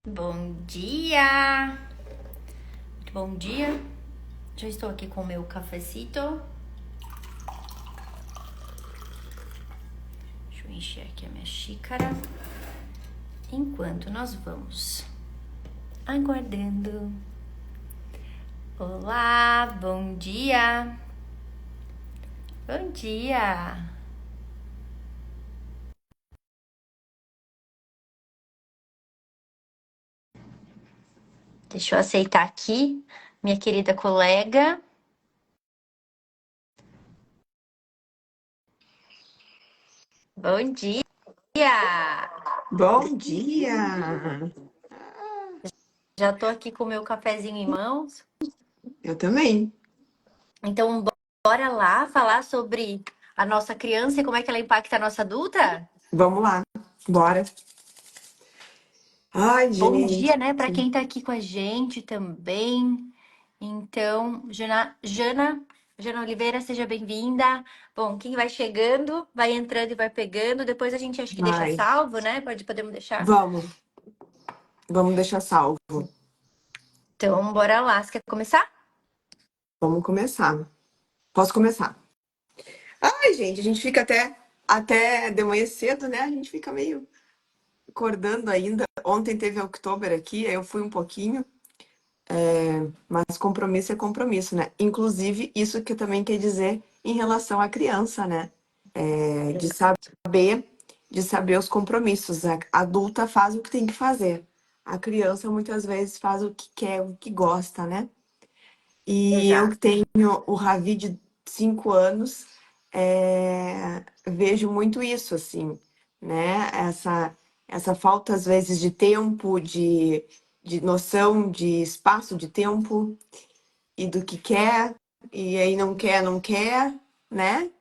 Bom dia! Muito bom dia. Já estou aqui com o meu cafecito. Deixa eu encher aqui a minha xícara. Enquanto nós vamos aguardando. Olá, bom dia! Bom dia! Deixa eu aceitar aqui minha querida colega. Bom dia! Bom dia! Já tô aqui com o meu cafezinho em mãos. Eu também. Então, bora lá falar sobre a nossa criança e como é que ela impacta a nossa adulta? Vamos lá, bora. Ai, Bom gente. dia, né, para quem tá aqui com a gente também. Então, Jana Oliveira, seja bem-vinda. Bom, quem vai chegando, vai entrando e vai pegando. Depois a gente acho que deixa Vai. salvo, né? Podemos deixar. Vamos deixar salvo. Então, bora lá. Você quer começar? Vamos começar. Posso começar? Ai, gente, a gente fica até de manhã cedo, né? A gente fica meio acordando ainda. Ontem teve Oktober aqui, aí eu fui um pouquinho. Mas compromisso é compromisso, né? Inclusive, isso que também quer dizer em relação à criança, né? De saber os compromissos. A adulta faz o que tem que fazer. A criança muitas vezes faz o que quer, o que gosta, né? E eu que Exato. tenho o Ravi de 5 anos, vejo muito isso, assim, né? Essa falta, às vezes, de tempo, de noção de espaço, de tempo e do que quer, e aí não quer, né?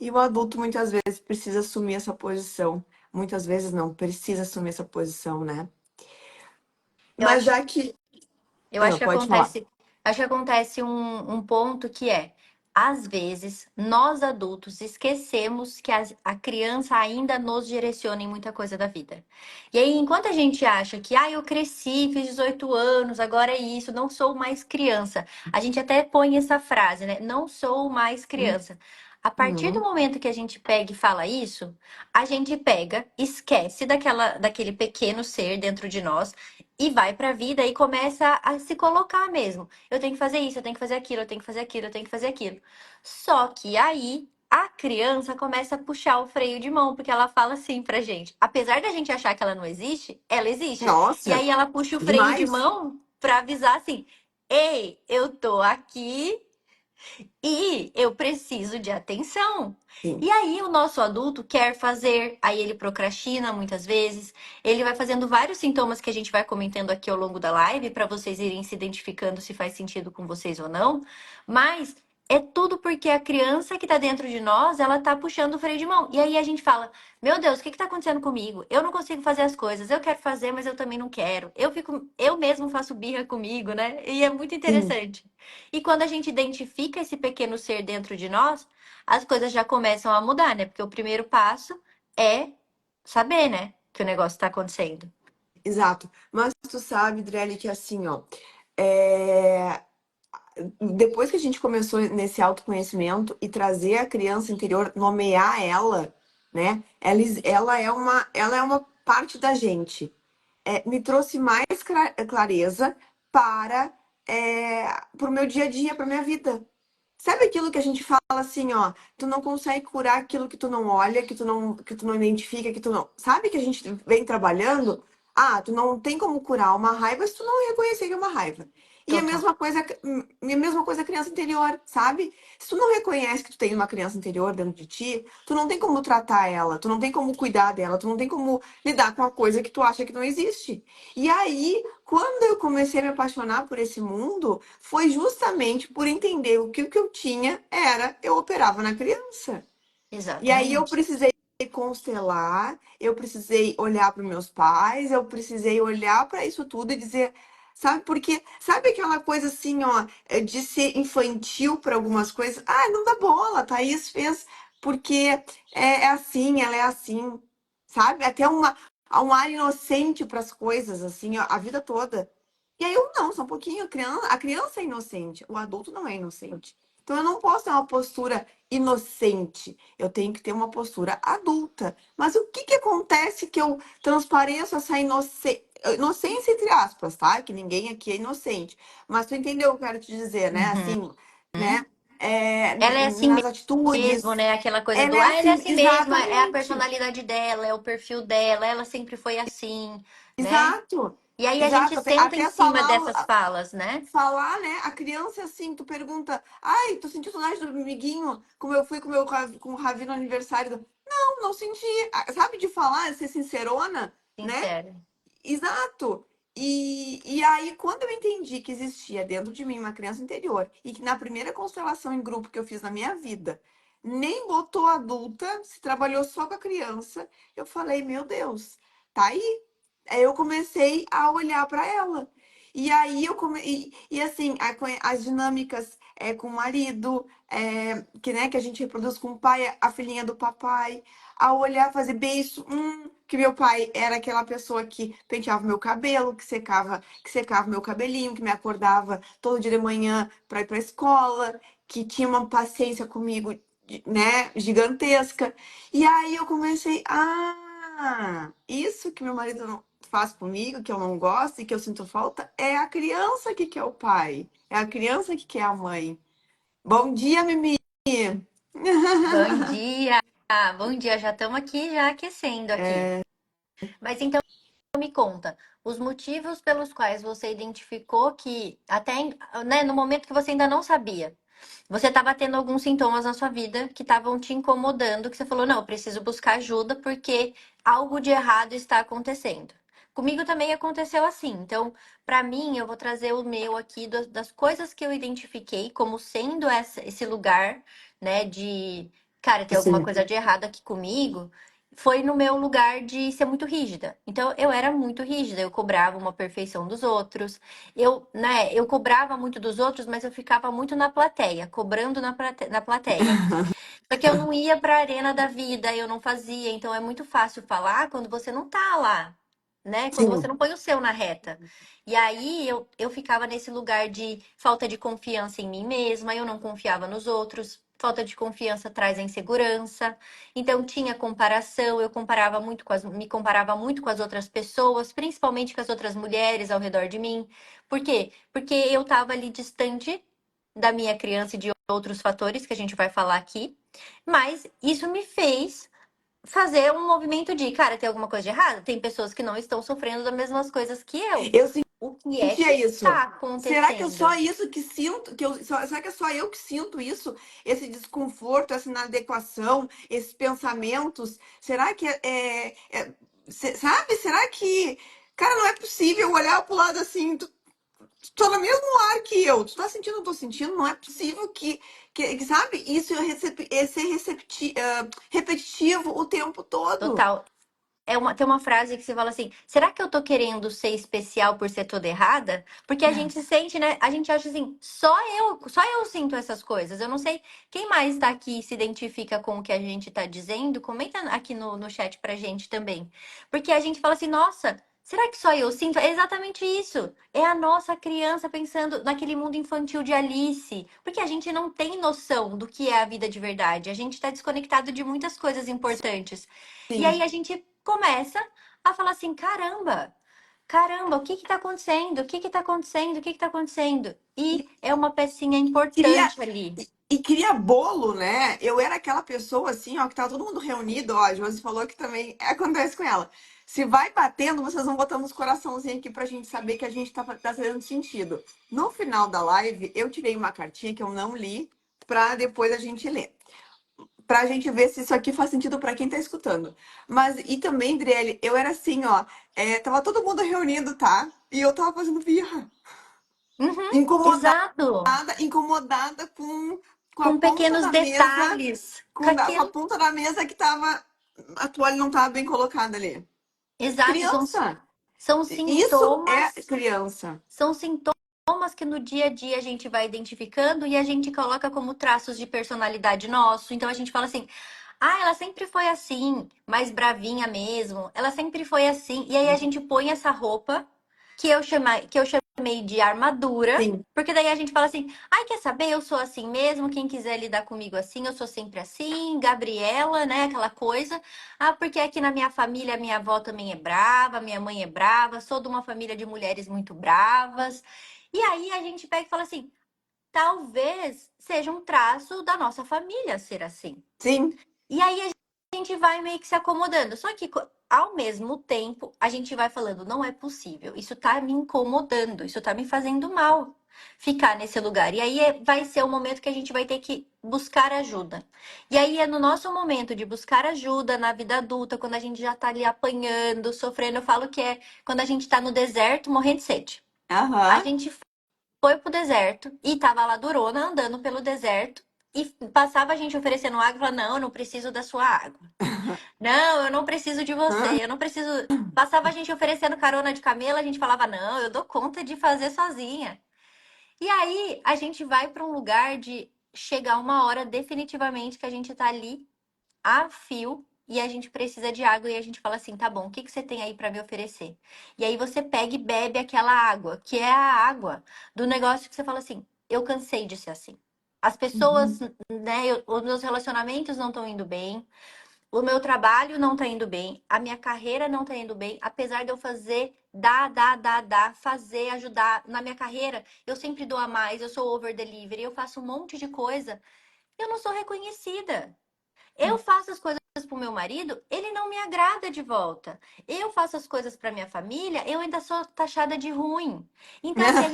E o adulto muitas vezes precisa assumir essa posição. Muitas vezes não, precisa assumir essa posição, né? Eu Mas acho já que. Eu acho que Pode falar. acontece um ponto que é, às vezes, nós adultos esquecemos que a criança ainda nos direciona em muita coisa da vida. E aí, enquanto a gente acha que, eu cresci, fiz 18 anos, agora é isso, não sou mais criança. A gente até põe essa frase, né? Não sou mais criança. A partir do Uhum. momento que a gente pega e fala isso, a gente pega, esquece daquele pequeno ser dentro de nós e vai pra vida e começa a se colocar mesmo. Eu tenho que fazer isso, eu tenho que fazer aquilo, eu tenho que fazer aquilo, eu tenho que fazer aquilo. Só que aí a criança começa a puxar o freio de mão, porque ela fala assim pra gente. Apesar da gente achar que ela não existe, ela existe. E Nossa, aí ela puxa o freio de demais. mão pra avisar assim: "Ei, eu tô aqui e eu preciso de atenção." Sim, E aí o nosso adulto quer fazer, aí ele procrastina muitas vezes, ele vai fazendo vários sintomas que a gente vai comentando aqui ao longo da live para vocês irem se identificando se faz sentido com vocês ou não, mas é tudo porque a criança que está dentro de nós, ela tá puxando o freio de mão. E aí a gente fala: "Meu Deus, o que está acontecendo comigo? Eu não consigo fazer as coisas. Eu quero fazer, mas eu também não quero. Eu mesmo faço birra comigo, né?" E é muito sim, interessante. E quando a gente identifica esse pequeno ser dentro de nós, as coisas já começam a mudar, né? Porque o primeiro passo é saber, né, que o negócio está acontecendo. exato. Mas tu sabe, Drelly, que assim, ó, é, depois que a gente começou nesse autoconhecimento e trazer a criança interior, nomear ela, né? Ela é uma parte da gente. Me trouxe mais clareza para o meu dia a dia, para minha vida. Sabe aquilo que a gente fala assim, ó, tu não consegue curar aquilo que tu não olha, que tu não identifica, que tu não. Sabe que a gente vem trabalhando? Ah, tu não tem como curar uma raiva se tu não reconhecer que é uma raiva. E a Total. mesma coisa, a criança interior, sabe? Se tu não reconhece que tu tem uma criança interior dentro de ti, tu não tem como tratar ela, tu não tem como cuidar dela, tu não tem como lidar com a coisa que tu acha que não existe. E aí, quando eu comecei a me apaixonar por esse mundo, foi justamente por entender o que eu tinha era, eu operava na criança. E aí eu Exatamente. precisei constelar, eu precisei olhar para os meus pais, eu precisei olhar para isso tudo e dizer, sabe, porque sabe aquela coisa assim, ó, de ser infantil para algumas coisas? Ah, não dá bola, Thaís fez porque é assim, ela é assim, sabe? Até há um ar inocente para as coisas, assim, ó, a vida toda. E aí eu não, só um pouquinho. A criança é inocente, o adulto não é inocente. Então eu não posso ter uma postura inocente, eu tenho que ter uma postura adulta. Mas o que que acontece que eu transpareço essa inocência entre aspas, tá? Que ninguém aqui é inocente. Mas tu entendeu o que eu quero te dizer, né? Uhum. Assim, né? É, Ela é assim nas mesmo, atitudes. né? Aquela coisa Ela do, é ah, ela é assim, assim mesmo, é a exatamente. personalidade dela, é o perfil dela, ela sempre foi assim, né? Exato. E aí a gente Exato. senta em Até cima dessas falas, né? falar, né? A criança é assim, tu pergunta, ai, tu sentiu saudade do amiguinho? Como eu fui com, com o Ravi no aniversário? Não, não senti. Ah, sabe de falar, ser sincerona, né? Sincera. Exato. E aí, quando eu entendi que existia dentro de mim uma criança interior e que na primeira constelação em grupo que eu fiz na minha vida, nem botou adulta, se trabalhou só com a criança, eu falei, meu Deus, tá aí. Aí eu comecei a olhar para ela. E aí e assim, as dinâmicas com o marido, que, né, que a gente reproduz com o pai, a filhinha do papai, a olhar, fazer beijo, que meu pai era aquela pessoa que penteava meu cabelo, que secava meu cabelinho, que me acordava todo dia de manhã para ir para a escola, que tinha uma paciência comigo, né, gigantesca. E aí eu comecei, isso que meu marido não faz comigo, que eu não gosto e que eu sinto falta, é a criança que quer o pai, é a criança que quer a mãe. Bom dia, Mimi! Bom dia! Bom dia, já estamos aqui já aquecendo aqui. Mas então me conta, os motivos pelos quais você identificou que, até né, no momento que você ainda não sabia, você estava tendo alguns sintomas na sua vida que estavam te incomodando, que você falou, não, eu preciso buscar ajuda porque algo de errado está acontecendo. Comigo também aconteceu assim. Então, para mim, eu vou trazer o meu aqui das coisas que eu identifiquei como sendo esse lugar, né, de, cara, tem alguma Sim. coisa de errado aqui comigo. Foi no meu lugar de ser muito rígida. Então, eu era muito rígida, eu cobrava uma perfeição dos outros. Eu cobrava muito dos outros, mas eu ficava muito na plateia, cobrando na plateia. Só que eu não ia para a arena da vida, eu não fazia. Então é muito fácil falar quando você não tá lá, né? Quando você Sim. não põe o seu na reta. E aí eu ficava nesse lugar de falta de confiança em mim mesma, eu não confiava nos outros. Falta de confiança traz a insegurança. Então tinha comparação, eu comparava muito me comparava muito com as outras pessoas, principalmente com as outras mulheres ao redor de mim. Por quê? Porque eu estava ali distante da minha criança e de outros fatores que a gente vai falar aqui. Mas isso me fez fazer um movimento de, cara, tem alguma coisa de errado? Tem pessoas que não estão sofrendo das mesmas coisas que eu. Eu O que é que sentia isso. está Será que é só acontecendo? isso que sinto? Será que é só eu que sinto isso? Esse desconforto, essa inadequação, esses pensamentos? Será que sabe? Será que. Cara, não é possível olhar pro lado assim. Tu tá no mesmo ar que eu. Tu tá sentindo, eu tô sentindo. Não é possível sabe? Isso é ser repetitivo o tempo todo. Total. Tem uma frase que você fala assim: será que eu tô querendo ser especial por ser toda errada? Porque a gente se sente, né? A gente acha assim, só eu sinto essas coisas. Eu não sei quem mais tá aqui e se identifica com o que a gente tá dizendo. Comenta aqui no chat pra gente também. Porque a gente fala assim, nossa, será que só eu sinto? É exatamente isso. É a nossa criança pensando naquele mundo infantil de Alice. Porque a gente não tem noção do que é a vida de verdade. A gente tá desconectado de muitas coisas importantes. E Sim. aí a gente começa a falar assim: caramba, o que que tá acontecendo? O que que tá acontecendo? O que que tá acontecendo? E é uma pecinha Queria, importante ali. e queria bolo, né? Eu era aquela pessoa assim, ó, que tava todo mundo reunido, ó. A Josi falou que também acontece com ela. Se vai batendo, vocês vão botando os coraçãozinhos aqui pra gente saber que a gente tá fazendo sentido. No final da live, eu tirei uma cartinha que eu não li pra depois a gente ler. Pra gente ver se isso aqui faz sentido pra quem tá escutando. Mas, e também, Driele, eu era assim, ó. Tava todo mundo reunido, tá? E eu tava fazendo birra. Uhum, Incomodada, exato. incomodada com a Com ponta pequenos da mesa, detalhes. Com com a aquilo. ponta da mesa que tava. A toalha não tava bem colocada ali. Exato, Criança! são Isso é sintomas. criança. São sintomas que no dia a dia a gente vai identificando e a gente coloca como traços de personalidade nosso. Então a gente fala assim: Ah, ela sempre foi assim, mais bravinha mesmo. Ela sempre foi assim. E aí a gente põe essa roupa que eu chamei de armadura, Sim. porque daí a gente fala assim: "Ai, quer saber? Eu sou assim mesmo. Quem quiser lidar comigo assim, eu sou sempre assim, Gabriela, né, aquela coisa. Ah, porque aqui na minha família minha avó também é brava, minha mãe é brava, sou de uma família de mulheres muito bravas". E aí a gente pega e fala assim: "Talvez seja um traço da nossa família ser assim". Sim. E aí a gente vai meio que se acomodando. Só que ao mesmo tempo, a gente vai falando, não é possível. Isso tá me incomodando, isso tá me fazendo mal ficar nesse lugar. E aí vai ser o momento que a gente vai ter que buscar ajuda. E aí é no nosso momento de buscar ajuda na vida adulta, quando a gente já tá ali apanhando, sofrendo, eu falo que é quando a gente tá no deserto morrendo de sede. A Aham. gente foi pro deserto e tava lá durona andando pelo deserto e passava a gente oferecendo água e falava, não, eu não preciso da sua água. Não, eu não preciso de você, eu não preciso. Passava a gente oferecendo carona de camelo, a gente falava, não, eu dou conta de fazer sozinha. E aí a gente vai para um lugar de chegar uma hora definitivamente que a gente tá ali a fio e a gente precisa de água e a gente fala assim, tá bom, o que que você tem aí para me oferecer? E aí você pega e bebe aquela água, que é a água do negócio que você fala assim, eu cansei de ser assim. As pessoas, Uhum. né, os meus relacionamentos não estão indo bem, o meu trabalho não tá indo bem, a minha carreira não tá indo bem, apesar de eu fazer, fazer, ajudar na minha carreira, eu sempre dou a mais, eu sou over delivery, eu faço um monte de coisa, eu não sou reconhecida. Eu faço as coisas pro meu marido, ele não me agrada de volta. Eu faço as coisas para minha família, eu ainda sou taxada de ruim. Então, assim,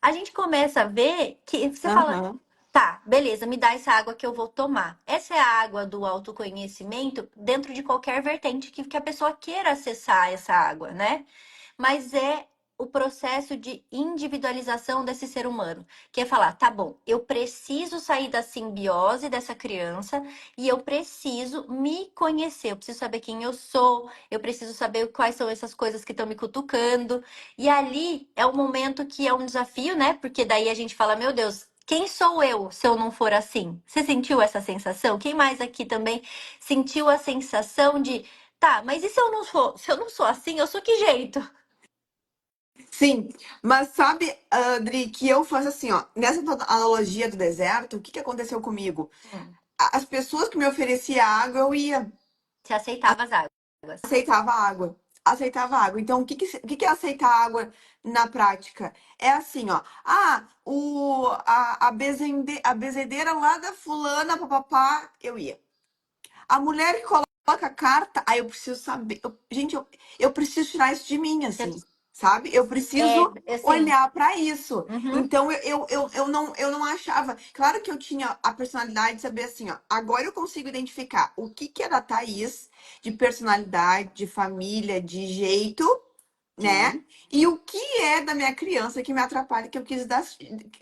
a gente começa a ver que você fala, Aham. tá, beleza, me dá essa água que eu vou tomar. Essa é a água do autoconhecimento dentro de qualquer vertente que a pessoa queira acessar essa água, né? Mas é o processo de individualização desse ser humano, que é falar, tá bom, eu preciso sair da simbiose dessa criança e eu preciso me conhecer, eu preciso saber quem eu sou, eu preciso saber quais são essas coisas que estão me cutucando. E ali é o momento que é um desafio, né? Porque daí a gente fala, meu Deus, quem sou eu se eu não for assim? Você sentiu essa sensação? Quem mais aqui também sentiu a sensação de, tá, mas e se eu não sou assim, eu sou que jeito? Sim, mas sabe, Adri, que eu faço assim, ó, nessa tua analogia do deserto, o que que aconteceu comigo? Hum, As pessoas que me ofereciam água, eu ia, Você aceitava as águas. aceitava água, aceitava água. Então, o que que é aceitar água na prática? É assim, ó, a bezedeira lá da fulana, papapá, eu ia. A mulher que coloca a carta, aí eu preciso saber. Gente, eu preciso tirar isso de mim, assim, sabe? Eu preciso Assim, olhar para isso. uhum, Então, eu não achava. Claro que eu tinha a personalidade de saber assim, ó. Agora eu consigo identificar o que que é da Thaís de personalidade, de família, de jeito, né? sim. E o que é da minha criança que me atrapalha, que eu quis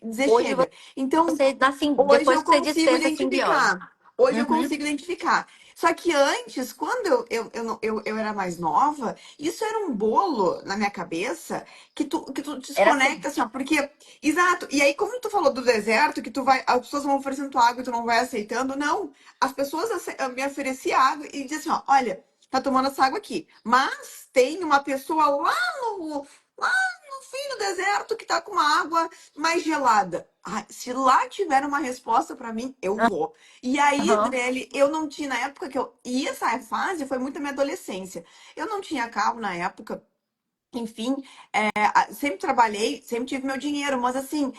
dizer Hoje chega. Então, hoje depois eu que você consigo desfez a simbiose. identificar. Hoje eu Uhum, consigo identificar. Só que antes, quando eu era mais nova, isso era um bolo na minha cabeça que tu era assim. desconecta, assim, ó, porque. Exato. E aí, como tu falou do deserto, que tu vai. As pessoas vão oferecendo tua água e tu não vai aceitando, não. As pessoas me ofereciam água e diziam assim, ó, olha, tá tomando essa água aqui. Mas tem uma pessoa lá no fim do deserto que tá com uma água mais gelada. Ai, se lá tiver uma resposta pra mim, eu vou. E aí, Aham. Drelly, eu não tinha, na época que eu. E essa fase foi muito a minha adolescência. Eu não tinha carro na época. Enfim, sempre trabalhei, sempre tive meu dinheiro, mas assim,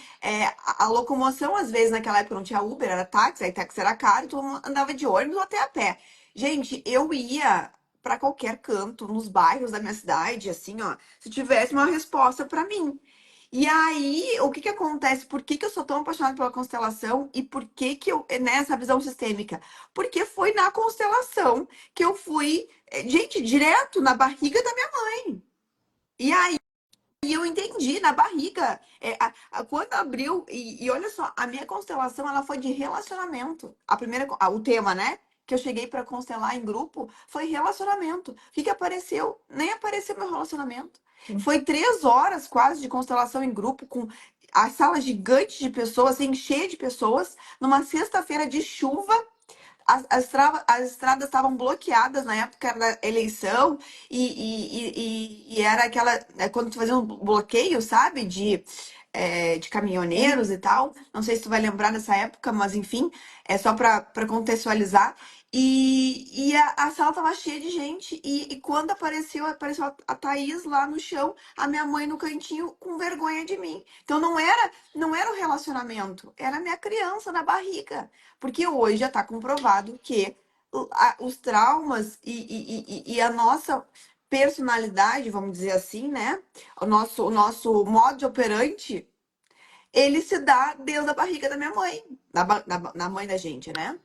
a locomoção, às vezes, naquela época não tinha Uber, era táxi, aí táxi era caro, então andava de ônibus ou até a pé. Gente, eu ia para qualquer canto, nos bairros da minha cidade, assim, ó, se tivesse uma resposta para mim. E aí, o que que acontece? Por que que eu sou tão apaixonada pela constelação e por que que eu, nessa visão sistêmica? Porque foi na constelação que eu fui, gente, direto na barriga da minha mãe. E aí, e eu entendi na barriga. Quando abriu, e olha só, a minha constelação ela foi de relacionamento. O tema, né? Que eu cheguei para constelar em grupo foi relacionamento. O que que apareceu? Nem apareceu meu relacionamento. Foi 3 horas quase de constelação em grupo, com a sala gigante de pessoas, assim, cheia de pessoas, numa sexta-feira de chuva. as estradas estavam bloqueadas na época da eleição e era aquela. Quando tu fazia um bloqueio, sabe? De caminhoneiros Uhum. e tal. Não sei se tu vai lembrar dessa época, mas enfim, é só para contextualizar. E a sala tava cheia de gente. E quando apareceu a Thaís lá no chão, a minha mãe no cantinho com vergonha de mim. Então não era o relacionamento, era a minha criança na barriga. Porque hoje já está comprovado que os traumas e a nossa personalidade, vamos dizer assim, né? O nosso modo de operante, ele se dá desde a barriga da minha mãe, na mãe da gente, né?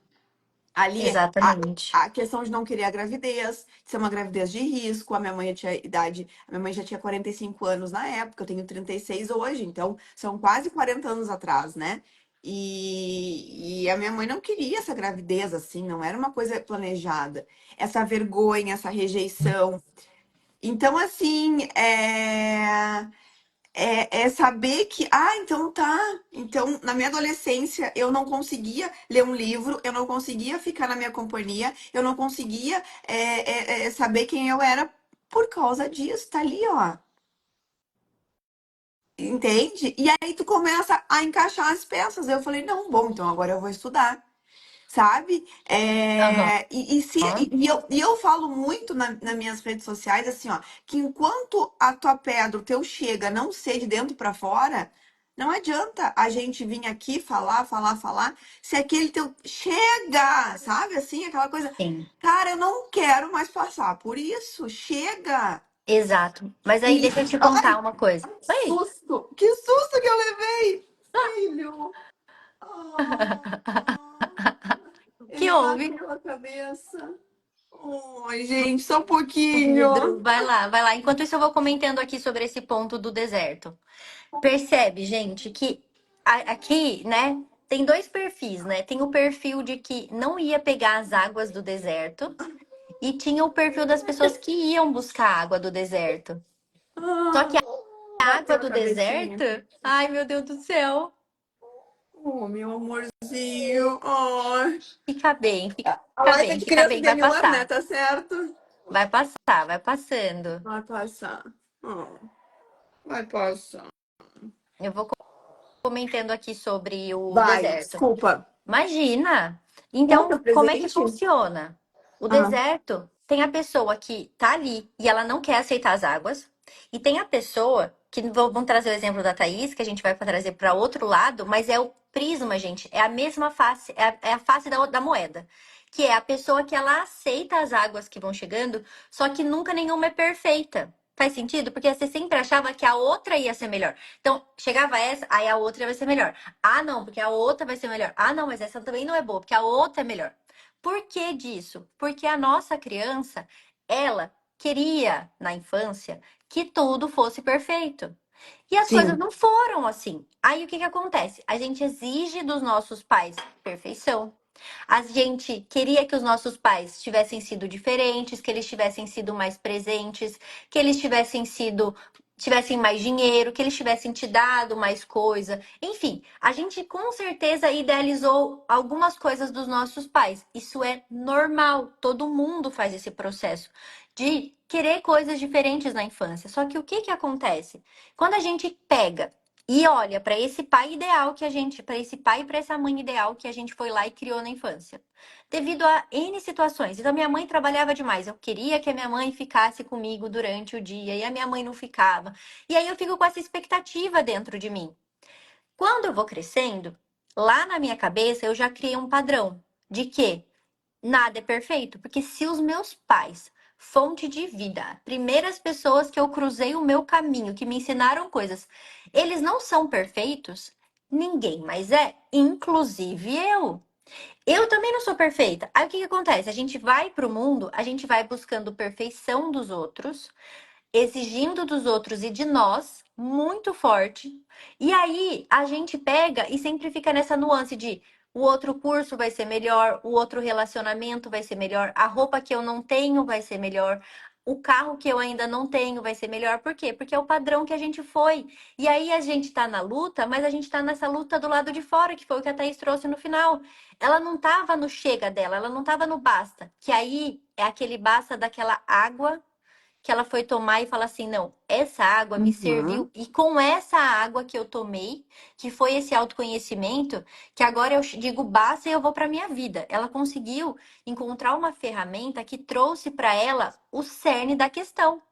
Ali, a, Exatamente. a questão de não querer a gravidez, de ser uma gravidez de risco. A minha mãe já tinha idade, a minha mãe já tinha 45 anos na época, eu tenho 36 hoje, então são quase 40 anos atrás, né? E a minha mãe não queria essa gravidez assim, não era uma coisa planejada. Essa vergonha, essa rejeição. Então, assim, é saber que, então tá. Então, na minha adolescência, eu não conseguia ler um livro, eu não conseguia ficar na minha companhia, eu não conseguia saber quem eu era por causa disso, tá ali, ó. Entende? E aí tu começa a encaixar as peças. Eu falei, não, bom, então agora eu vou estudar. Sabe? Aham. E eu falo muito nas minhas redes sociais, assim, ó, que enquanto a tua pedra, o teu chega, não ser de dentro para fora, não adianta a gente vir aqui falar, falar, falar, se aquele teu chega, sabe? Assim, aquela coisa, Sim, cara, eu não quero mais passar por isso, chega. exato. Mas aí E, deixa eu te contar ai, uma coisa. Oi. que susto que eu levei, filho. Ah. Que Ele houve? bateu a cabeça. Oi, gente, só um pouquinho. Vidro, vai lá. Enquanto isso, eu vou comentando aqui sobre esse ponto do deserto. Percebe, gente, que aqui, né, tem dois perfis, né? Tem o perfil de que não ia pegar as águas do deserto e tinha o perfil das pessoas que iam buscar a água do deserto. Só que a água Bateu a do cabecinha. deserto, ai meu Deus do céu, Oh, meu amorzinho. Ai. A fica live é bem, de fica criança bem, de vai amor, né? passar. Tá certo? Vai passar, vai passando. Vai passar. Oh, vai passar. Eu vou comentando aqui sobre o Vai, deserto. desculpa. Imagina! Quer Então, teu como é que presente? funciona? O Ah. deserto tem a pessoa que tá ali e ela não quer aceitar as águas, e tem a pessoa que vamos trazer o exemplo da Thaís, que a gente vai trazer para outro lado, mas é o prisma, gente, é a mesma face, é a face da moeda, que é a pessoa que ela aceita as águas que vão chegando, só que nunca nenhuma é perfeita. Faz sentido? Porque você sempre achava que a outra ia ser melhor. Então, chegava essa, aí a outra vai ser melhor. Ah, não, porque a outra vai ser melhor. Ah, não, mas essa também não é boa, porque a outra é melhor. Por que disso? Porque a nossa criança, ela queria, na infância, que tudo fosse perfeito. E as coisas Sim, não foram assim. Aí o que que acontece? A gente exige dos nossos pais perfeição. A gente queria que os nossos pais tivessem sido diferentes, que eles tivessem sido mais presentes, que eles tivessem mais dinheiro, que eles tivessem te dado mais coisa. Enfim, a gente com certeza idealizou algumas coisas dos nossos pais. Isso é normal, todo mundo faz esse processo de querer coisas diferentes na infância. Só que o que que acontece? Quando a gente pega e olha para esse pai ideal que a gente, para esse pai e para essa mãe ideal que a gente foi lá e criou na infância. Devido a N situações. Então, minha mãe trabalhava demais. Eu queria que a minha mãe ficasse comigo durante o dia e a minha mãe não ficava. E aí eu fico com essa expectativa dentro de mim. Quando eu vou crescendo, lá na minha cabeça eu já criei um padrão de que nada é perfeito, porque se os meus pais, fonte de vida, primeiras pessoas que eu cruzei o meu caminho, que me ensinaram coisas, eles não são perfeitos, ninguém mais é, inclusive eu. Eu também não sou perfeita. Aí o que que acontece? A gente vai pro mundo, a gente vai buscando perfeição dos outros, exigindo dos outros e de nós muito forte. E aí a gente pega e sempre fica nessa nuance de o outro curso vai ser melhor, o outro relacionamento vai ser melhor, a roupa que eu não tenho vai ser melhor. o carro que eu ainda não tenho vai ser melhor. Por quê? Porque é o padrão que a gente foi. E aí a gente tá na luta, mas a gente tá nessa luta do lado de fora, que foi o que a Thaís trouxe no final. Ela não tava no chega dela, ela não tava no basta. Que aí é aquele basta daquela água que ela foi tomar e falar assim: não, essa água me Uhum. serviu, e com essa água que eu tomei, que foi esse autoconhecimento, que agora eu digo basta e eu vou para minha vida. Ela conseguiu encontrar uma ferramenta que trouxe para ela o cerne da questão.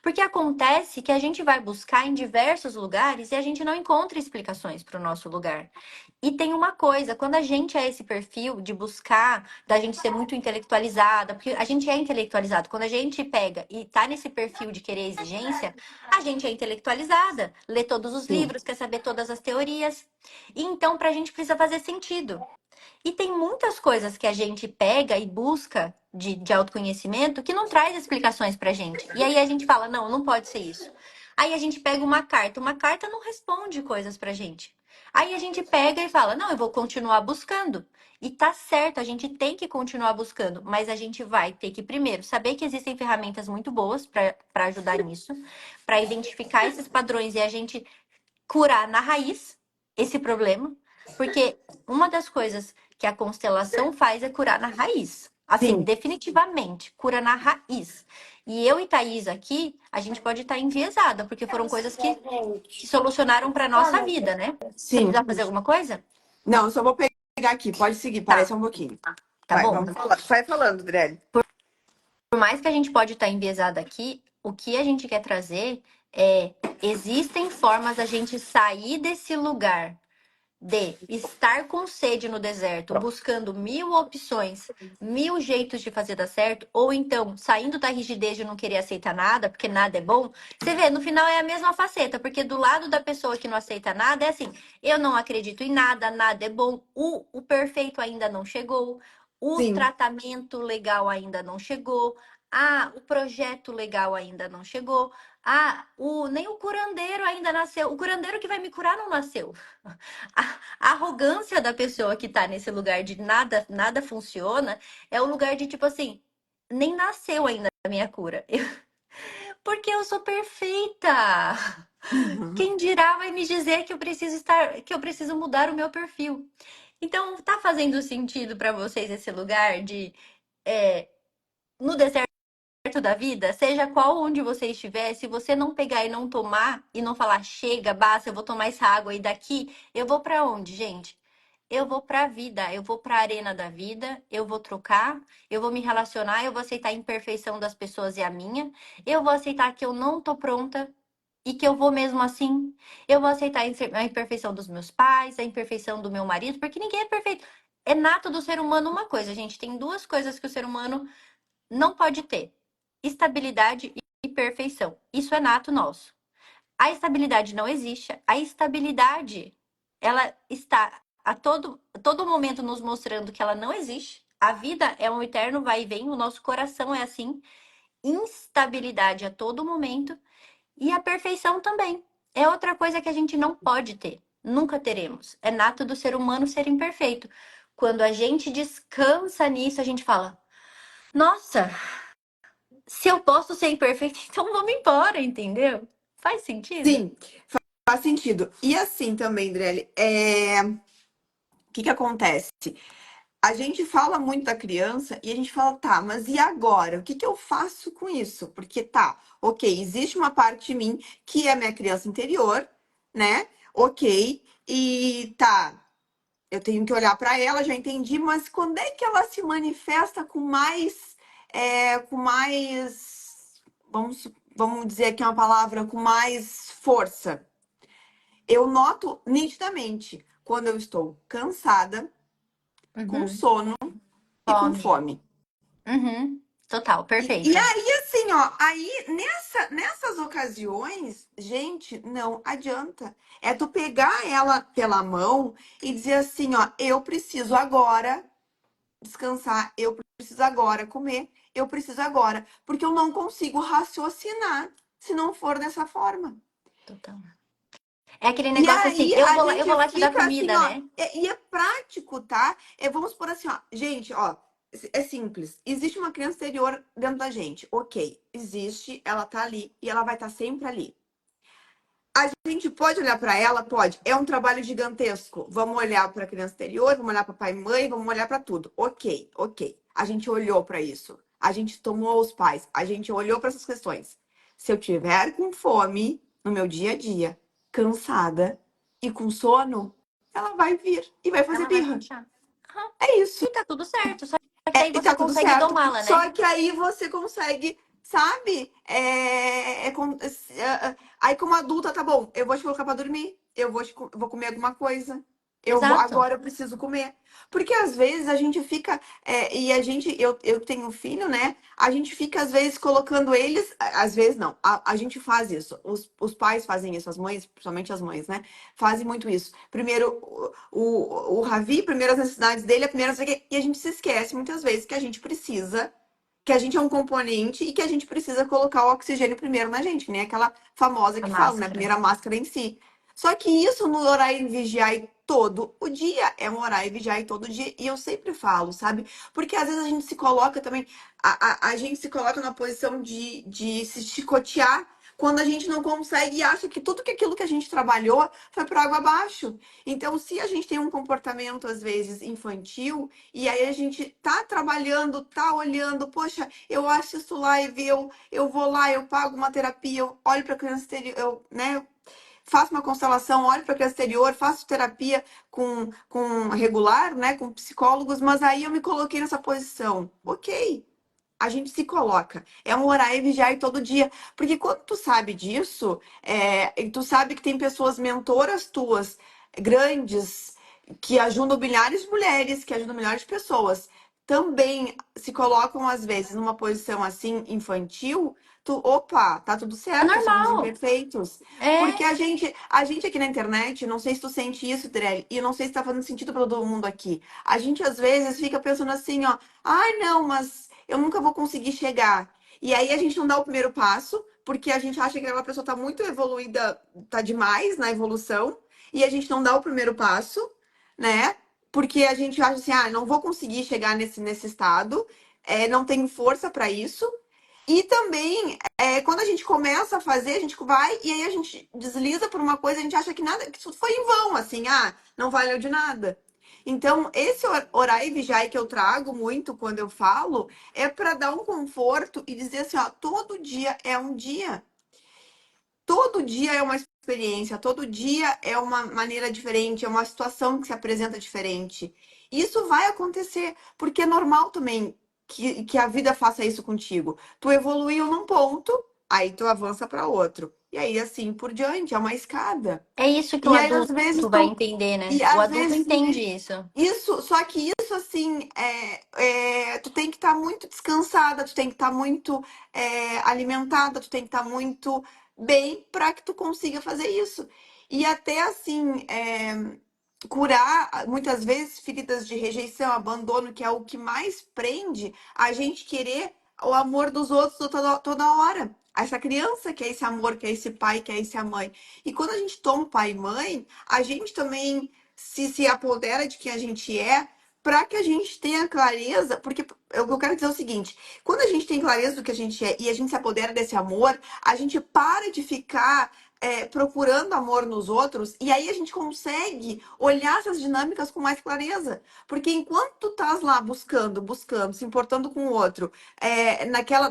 Porque acontece que a gente vai buscar em diversos lugares e a gente não encontra explicações para o nosso lugar. E tem uma coisa, quando a gente é esse perfil de buscar, da gente ser muito intelectualizada, porque a gente é intelectualizado, quando a gente pega e tá nesse perfil de querer exigência, a gente é intelectualizada, lê todos os Sim, livros, quer saber todas as teorias. E então, pra gente precisa fazer sentido. E tem muitas coisas que a gente pega e busca de autoconhecimento que não traz explicações pra gente. E aí a gente fala, não, não pode ser isso. Aí a gente pega uma carta não responde coisas pra gente. Aí a gente pega e fala, não, eu vou continuar buscando. E tá certo, a gente tem que continuar buscando, mas a gente vai ter que primeiro saber que existem ferramentas muito boas para ajudar nisso, para identificar esses padrões e a gente curar na raiz esse problema, porque uma das coisas que a constelação faz é curar na raiz. Assim, sim, definitivamente, cura na raiz. E eu e Thaís aqui, a gente pode estar enviesada, porque foram coisas que solucionaram para nossa vida, né? Você sim. precisa fazer alguma coisa? Não, eu só vou pegar aqui. Pode seguir, parece Tá, um pouquinho. tá Vai, bom. vamos falar. Vai falando, Drelly. Por mais que a gente pode estar enviesada aqui, o que a gente quer trazer é existem formas da gente sair desse lugar de estar com sede no deserto, buscando mil opções, mil jeitos de fazer dar certo, ou então saindo da rigidez de não querer aceitar nada, porque nada é bom. Você vê, no final é a mesma faceta, porque do lado da pessoa que não aceita nada é assim: eu não acredito em nada, nada é bom, o perfeito ainda não chegou, o Sim. tratamento legal ainda não chegou. Ah, o projeto legal ainda não chegou. Ah, nem o curandeiro ainda nasceu. O curandeiro que vai me curar não nasceu. A arrogância da pessoa que tá nesse lugar de nada, nada funciona, é o lugar de tipo assim, nem nasceu ainda a minha cura. Porque eu sou perfeita. Uhum. Quem dirá vai me dizer que eu preciso estar, que eu preciso mudar o meu perfil. Então, tá fazendo sentido pra vocês esse lugar de no deserto da vida, seja qual onde você estiver, se você não pegar e não tomar e não falar chega, basta, eu vou tomar essa água e daqui, eu vou pra onde, gente? Eu vou para a vida, eu vou para a arena da vida, eu vou trocar, eu vou me relacionar, eu vou aceitar a imperfeição das pessoas e a minha, eu vou aceitar que eu não tô pronta e que eu vou mesmo assim, eu vou aceitar a imperfeição dos meus pais, a imperfeição do meu marido, porque ninguém é perfeito. É nato do ser humano uma coisa, gente, tem duas coisas que o ser humano não pode ter: estabilidade e perfeição. Isso é nato nosso. A estabilidade não existe. A estabilidade, ela está todo momento nos mostrando que ela não existe. A vida é um eterno vai e vem, o nosso coração é assim. Instabilidade a todo momento. E a perfeição também. É outra coisa que a gente não pode ter. Nunca teremos. É nato do ser humano ser imperfeito. Quando a gente descansa nisso, a gente fala: nossa, se eu posso ser imperfeito, então vamos embora, entendeu? Faz sentido? Sim, faz sentido. E assim também, Drelly, o que que acontece? A gente fala muito da criança e a gente fala, tá, mas e agora? O que que eu faço com isso? Porque tá, ok, existe uma parte de mim que é a minha criança interior, né? Ok, e tá, eu tenho que olhar para ela, já entendi, mas quando é que ela se manifesta com mais, vamos dizer aqui uma palavra, com mais força? Eu noto nitidamente quando eu estou cansada, com Uhum. sono e com Fome. fome. Uhum. Total, E perfeita. aí, assim, ó, aí nessas ocasiões, gente, não adianta. É tu pegar ela pela mão e dizer assim, ó, eu preciso agora descansar, eu preciso agora comer, eu preciso agora, porque eu não consigo raciocinar se não for dessa forma. Total. É aquele E negócio assim, aí a eu vou gente lá te dar fica assim, comida, ó, né? e é prático, tá? É, vamos por assim, ó, gente, ó. é simples. Existe uma criança interior dentro da gente. Ok, existe, ela tá ali e ela vai estar sempre ali. A gente pode olhar para ela? Pode. É um trabalho gigantesco. Vamos olhar para a criança interior, vamos olhar para pai e mãe, vamos olhar para tudo. Ok, ok. A gente olhou para isso. A gente tomou os pais. A gente olhou para essas questões. Se eu tiver com fome no meu dia a dia, cansada e com sono, ela vai vir e vai fazer Ela vai birra. puxar. Aham. É isso. E tá tudo certo. Só que aí E você tá tudo consegue certo. domá-la, né? Só que aí você consegue, sabe? Aí como adulta, tá bom, eu vou te colocar pra dormir, vou comer alguma coisa. Exato. Agora eu preciso comer. Porque às vezes a gente fica, eu tenho um filho, né? A gente fica às vezes colocando eles, às vezes não, a gente faz isso. Os pais fazem isso, as mães, principalmente as mães, né? Fazem muito isso. Primeiro, o Ravi, primeiro as necessidades dele, a primeira, não sei o quê, e a gente se esquece muitas vezes que a gente precisa, que a gente é um componente e que a gente precisa colocar o oxigênio primeiro na gente, que nem aquela famosa A que fala, né? máscara. Primeiro a máscara em si. Só que isso no orar e vigiar todo o dia, é um orar e vigiar todo dia, e eu sempre falo, sabe? Porque às vezes a gente se coloca também, a gente se coloca na posição de se chicotear quando a gente não consegue e acha que tudo que aquilo que a gente trabalhou foi por água abaixo. Então, se a gente tem um comportamento, às vezes, infantil, e aí a gente tá trabalhando, tá olhando, poxa, eu assisto live, eu vou lá, eu pago uma terapia, eu olho para a criança exterior, eu, né, faço uma constelação, olho para a criança exterior, faço terapia com regular, né, com psicólogos, mas aí eu me coloquei nessa posição. Ok, a gente se coloca. É um orar e vigiar todo dia. Porque quando tu sabe disso, e tu sabe que tem pessoas mentoras tuas, grandes, que ajudam milhares de mulheres, que ajudam milhares de pessoas, também se colocam, às vezes, numa posição assim, infantil, opa, tá tudo É certo, somos normal. imperfeitos. Porque É. a gente aqui na internet, não sei se tu sente isso, Drelly, e não sei se tá fazendo sentido para todo mundo aqui. A gente, às vezes, fica pensando assim, ó, ai, não, mas eu nunca vou conseguir chegar. E aí a gente não dá o primeiro passo, porque a gente acha que aquela pessoa está muito evoluída, tá demais na evolução, e a gente não dá o primeiro passo, né? Porque a gente acha assim, não vou conseguir chegar nesse estado, não tenho força para isso. E também, quando a gente começa a fazer, a gente vai e aí a gente desliza por uma coisa, a gente acha que nada, que isso foi em vão, assim, não valeu de nada. Então, esse orar e vigiar que eu trago muito quando eu falo é para dar um conforto e dizer assim, ó, todo dia é um dia. Todo dia é uma experiência, todo dia é uma maneira diferente, é uma situação que se apresenta diferente. Isso vai acontecer, porque é normal também que a vida faça isso contigo. Tu evoluiu num ponto, aí tu avança para outro. E aí, assim por diante, é uma escada. É isso que o E aí, às adulto vezes, vai tu. entender, E né? O às adulto vezes entende isso. só que isso, assim, tu tem que estar muito descansada, tu tem que estar muito alimentada, tu tem que estar muito bem para que tu consiga fazer isso. E até, assim, curar, muitas vezes, feridas de rejeição, abandono, que é o que mais prende a gente querer o amor dos outros toda hora. Essa criança quer esse amor, quer esse pai, quer essa mãe. E quando a gente toma pai e mãe, a gente também se apodera de quem a gente é, para que a gente tenha clareza, porque eu quero dizer o seguinte: quando a gente tem clareza do que a gente é e a gente se apodera desse amor, a gente para de ficar procurando amor nos outros e aí a gente consegue olhar essas dinâmicas com mais clareza. Porque enquanto tu estás lá buscando, se importando com o outro,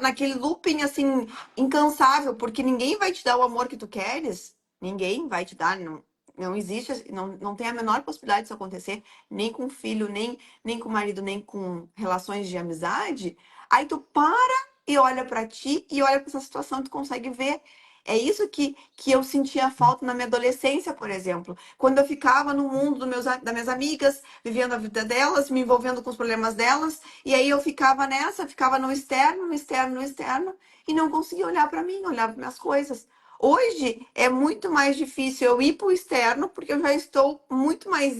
naquele looping assim, incansável, porque ninguém vai te dar o amor que tu queres, ninguém vai te dar, não existe, não tem a menor possibilidade disso acontecer, nem com filho, nem com marido, nem com relações de amizade. Aí tu para e olha pra ti e olha pra essa situação e tu consegue ver. É isso que eu sentia falta na minha adolescência, por exemplo. Quando eu ficava no mundo das minhas amigas, vivendo a vida delas, me envolvendo com os problemas delas, e aí eu ficava nessa, ficava no externo, no externo, no externo, e não conseguia olhar para mim, olhar para minhas coisas. Hoje é muito mais difícil eu ir para o externo, porque eu já estou muito mais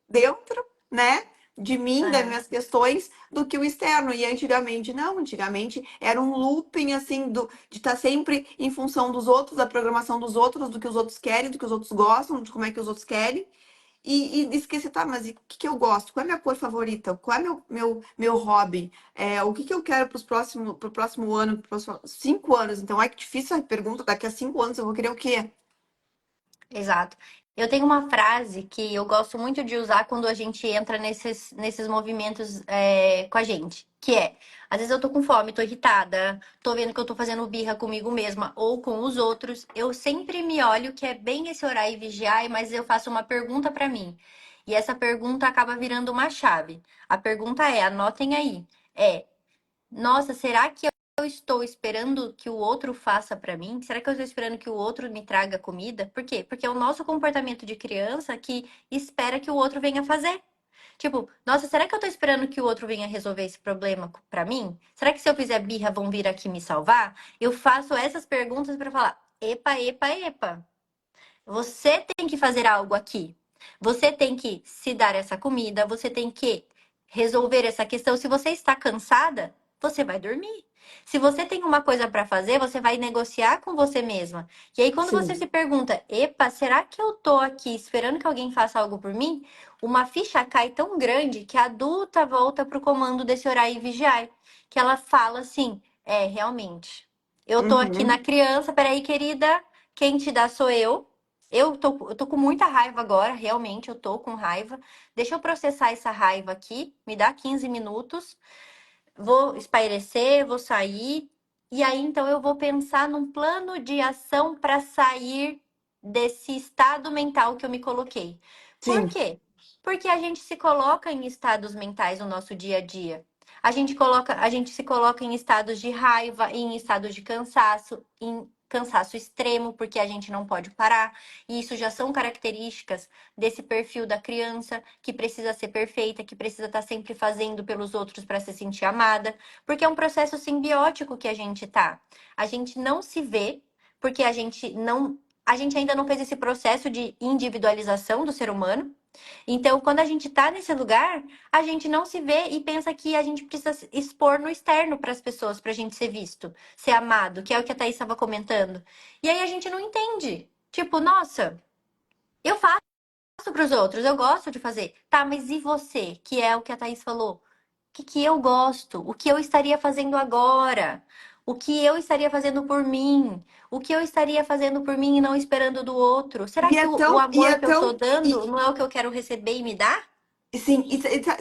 dentro, né? De mim, das É. minhas questões, do que o externo. E antigamente, não, antigamente era um looping assim de estar sempre em função dos outros, da programação dos outros, do que os outros querem, do que os outros gostam, de como é que os outros querem. e esquecer, tá, mas e o que que eu gosto? Qual é a minha cor favorita? Qual é meu hobby? O que que eu quero pro próximo ano, pros próximos 5 anos? Então, é que difícil a pergunta, daqui a 5 anos eu vou querer o quê? Exato. Eu tenho uma frase que eu gosto muito de usar quando a gente entra nesses movimentos com a gente, que é, às vezes eu tô com fome, tô irritada, tô vendo que eu tô fazendo birra comigo mesma ou com os outros, eu sempre me olho, que é bem esse orar e vigiar, mas eu faço uma pergunta pra mim. E essa pergunta acaba virando uma chave. A pergunta é, anotem aí, é nossa, será que eu estou esperando que o outro faça para mim? Será que eu estou esperando que o outro me traga comida? Por quê? Porque é o nosso comportamento de criança que espera que o outro venha fazer. Tipo, nossa, será que eu tô esperando que o outro venha resolver esse problema pra mim? Será que se eu fizer birra vão vir aqui me salvar? Eu faço essas perguntas para falar: epa, epa, epa. Você tem que fazer algo aqui. Você tem que se dar essa comida, você tem que resolver essa questão. Se você está cansada, você vai dormir. Se você tem uma coisa para fazer, você vai negociar com você mesma. E aí, quando você Sim. se pergunta, epa, será que eu tô aqui esperando que alguém faça algo por mim? Uma ficha cai tão grande que a adulta volta pro comando desse orar e vigiar. Que ela fala assim: realmente. Eu tô aqui na Uhum. criança, peraí, querida, quem te dá sou eu. Eu tô com muita raiva agora, realmente, eu tô com raiva. Deixa eu processar essa raiva aqui, me dá 15 minutos, vou espairecer, vou sair, e aí então eu vou pensar num plano de ação para sair desse estado mental que eu me coloquei. Por Sim. quê? Porque a gente se coloca em estados mentais no nosso dia a dia. A gente se coloca em estados de raiva, em estados de cansaço, em cansaço extremo, porque a gente não pode parar. E isso já são características desse perfil da criança que precisa ser perfeita, que precisa estar sempre fazendo pelos outros para se sentir amada, porque é um processo simbiótico que a gente tá. A gente não se vê porque a gente ainda não fez esse processo de individualização do ser humano. Então, quando a gente tá nesse lugar, a gente não se vê e pensa que a gente precisa se expor no externo para as pessoas, para a gente ser visto, ser amado, que é o que a Thaís estava comentando. E aí a gente não entende. Tipo, nossa, eu faço para os outros, eu gosto de fazer. Tá, mas e você? Que é o que a Thaís falou. O que que eu gosto? O que eu estaria fazendo agora? O que eu estaria fazendo por mim? O que eu estaria fazendo por mim e não esperando do outro? Será E que é o tão, e amor é que eu tô tão, dando não é o que eu quero receber e me dar? sim,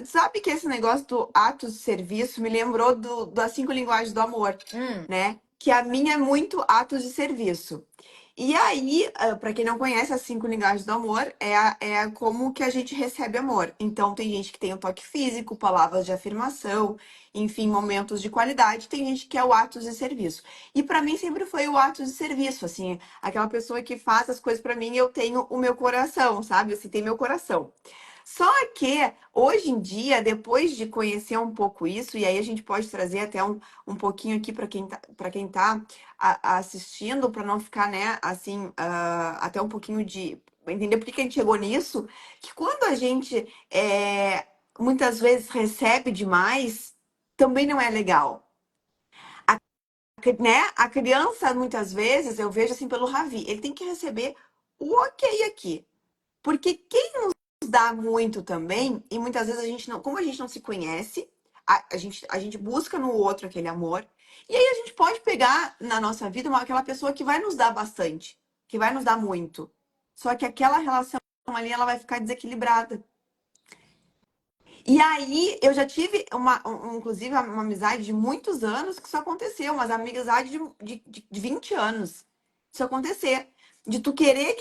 sabe que esse negócio do ato de serviço me lembrou das 5 linguagens do amor, Hum, né? Que a minha é muito atos de serviço. E aí, para quem não conhece, as 5 linguagens do amor é como que a gente recebe amor. Então, tem gente que tem o toque físico, palavras de afirmação, enfim, momentos de qualidade. Tem gente que é o atos de serviço. E para mim sempre foi o ato de serviço, assim, aquela pessoa que faz as coisas para mim, eu tenho o meu coração, sabe? Assim, tem meu coração. Só que hoje em dia, depois de conhecer um pouco isso, e aí a gente pode trazer até um pouquinho aqui para quem tá assistindo, para não ficar, né, assim, até um pouquinho de entender por que que a gente chegou nisso, que quando a gente muitas vezes recebe demais, também não é legal. Né? A criança, muitas vezes, eu vejo assim pelo Ravi, ele tem que receber o ok aqui. Porque quem dá muito também, e muitas vezes a gente não, como a gente não se conhece, a gente busca no outro aquele amor, e aí a gente pode pegar na nossa vida aquela pessoa que vai nos dar bastante, que vai nos dar muito. Só que aquela relação ali, ela vai ficar desequilibrada. E aí, eu já tive inclusive, uma amizade de muitos anos que isso aconteceu, mas amizade de 20 anos. Isso acontecer. De tu querer,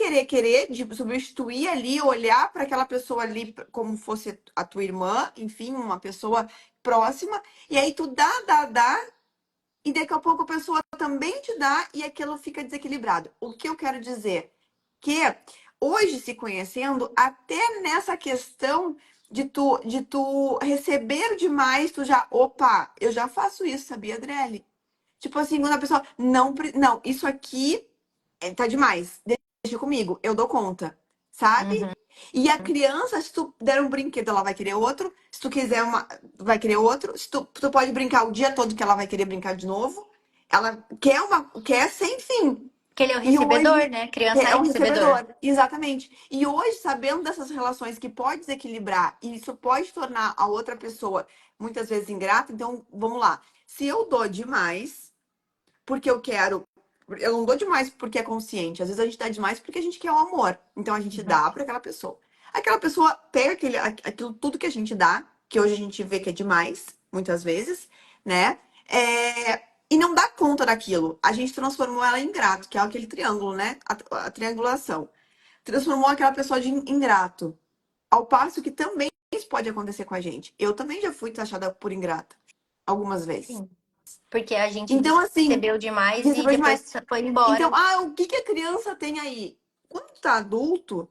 de substituir ali, olhar para aquela pessoa ali como fosse a tua irmã, enfim, uma pessoa próxima, e aí tu dá, e daqui a pouco a pessoa também te dá e aquilo fica desequilibrado. O que eu quero dizer? Que hoje, se conhecendo, até nessa questão de tu receber demais, tu já, opa, eu já faço isso, sabia, Adriele? Tipo assim, quando a pessoa, não, não, isso aqui tá demais, deixa comigo, eu dou conta, sabe? uhum. E a criança, se tu der um brinquedo, ela vai querer outro. Se tu quiser vai querer outro. Se tu pode brincar o dia todo que ela vai querer brincar de novo. Ela quer sem fim. Porque ele é o E recebedor, hoje né? Criança é é um recebedor. recebedor, exatamente. E hoje, sabendo dessas relações que pode desequilibrar e isso pode tornar a outra pessoa muitas vezes ingrata, então vamos lá. Se eu dou demais, porque eu quero. Eu não dou demais porque é consciente. Às vezes a gente dá demais porque a gente quer o amor. Então a gente Uhum. dá para aquela pessoa. Aquela pessoa pega aquilo tudo que a gente dá, que hoje a gente vê que é demais, muitas vezes, né? E não dá conta daquilo. A gente transformou ela em ingrato, que é aquele triângulo, né? A triangulação. Transformou aquela pessoa de ingrato. Ao passo que também isso pode acontecer com a gente. Eu também já fui taxada por ingrata algumas vezes. Sim. Porque a gente Então, assim, recebeu demais e recebeu demais. depois foi Então, embora. o que que a criança tem aí? Quando tu tá adulto,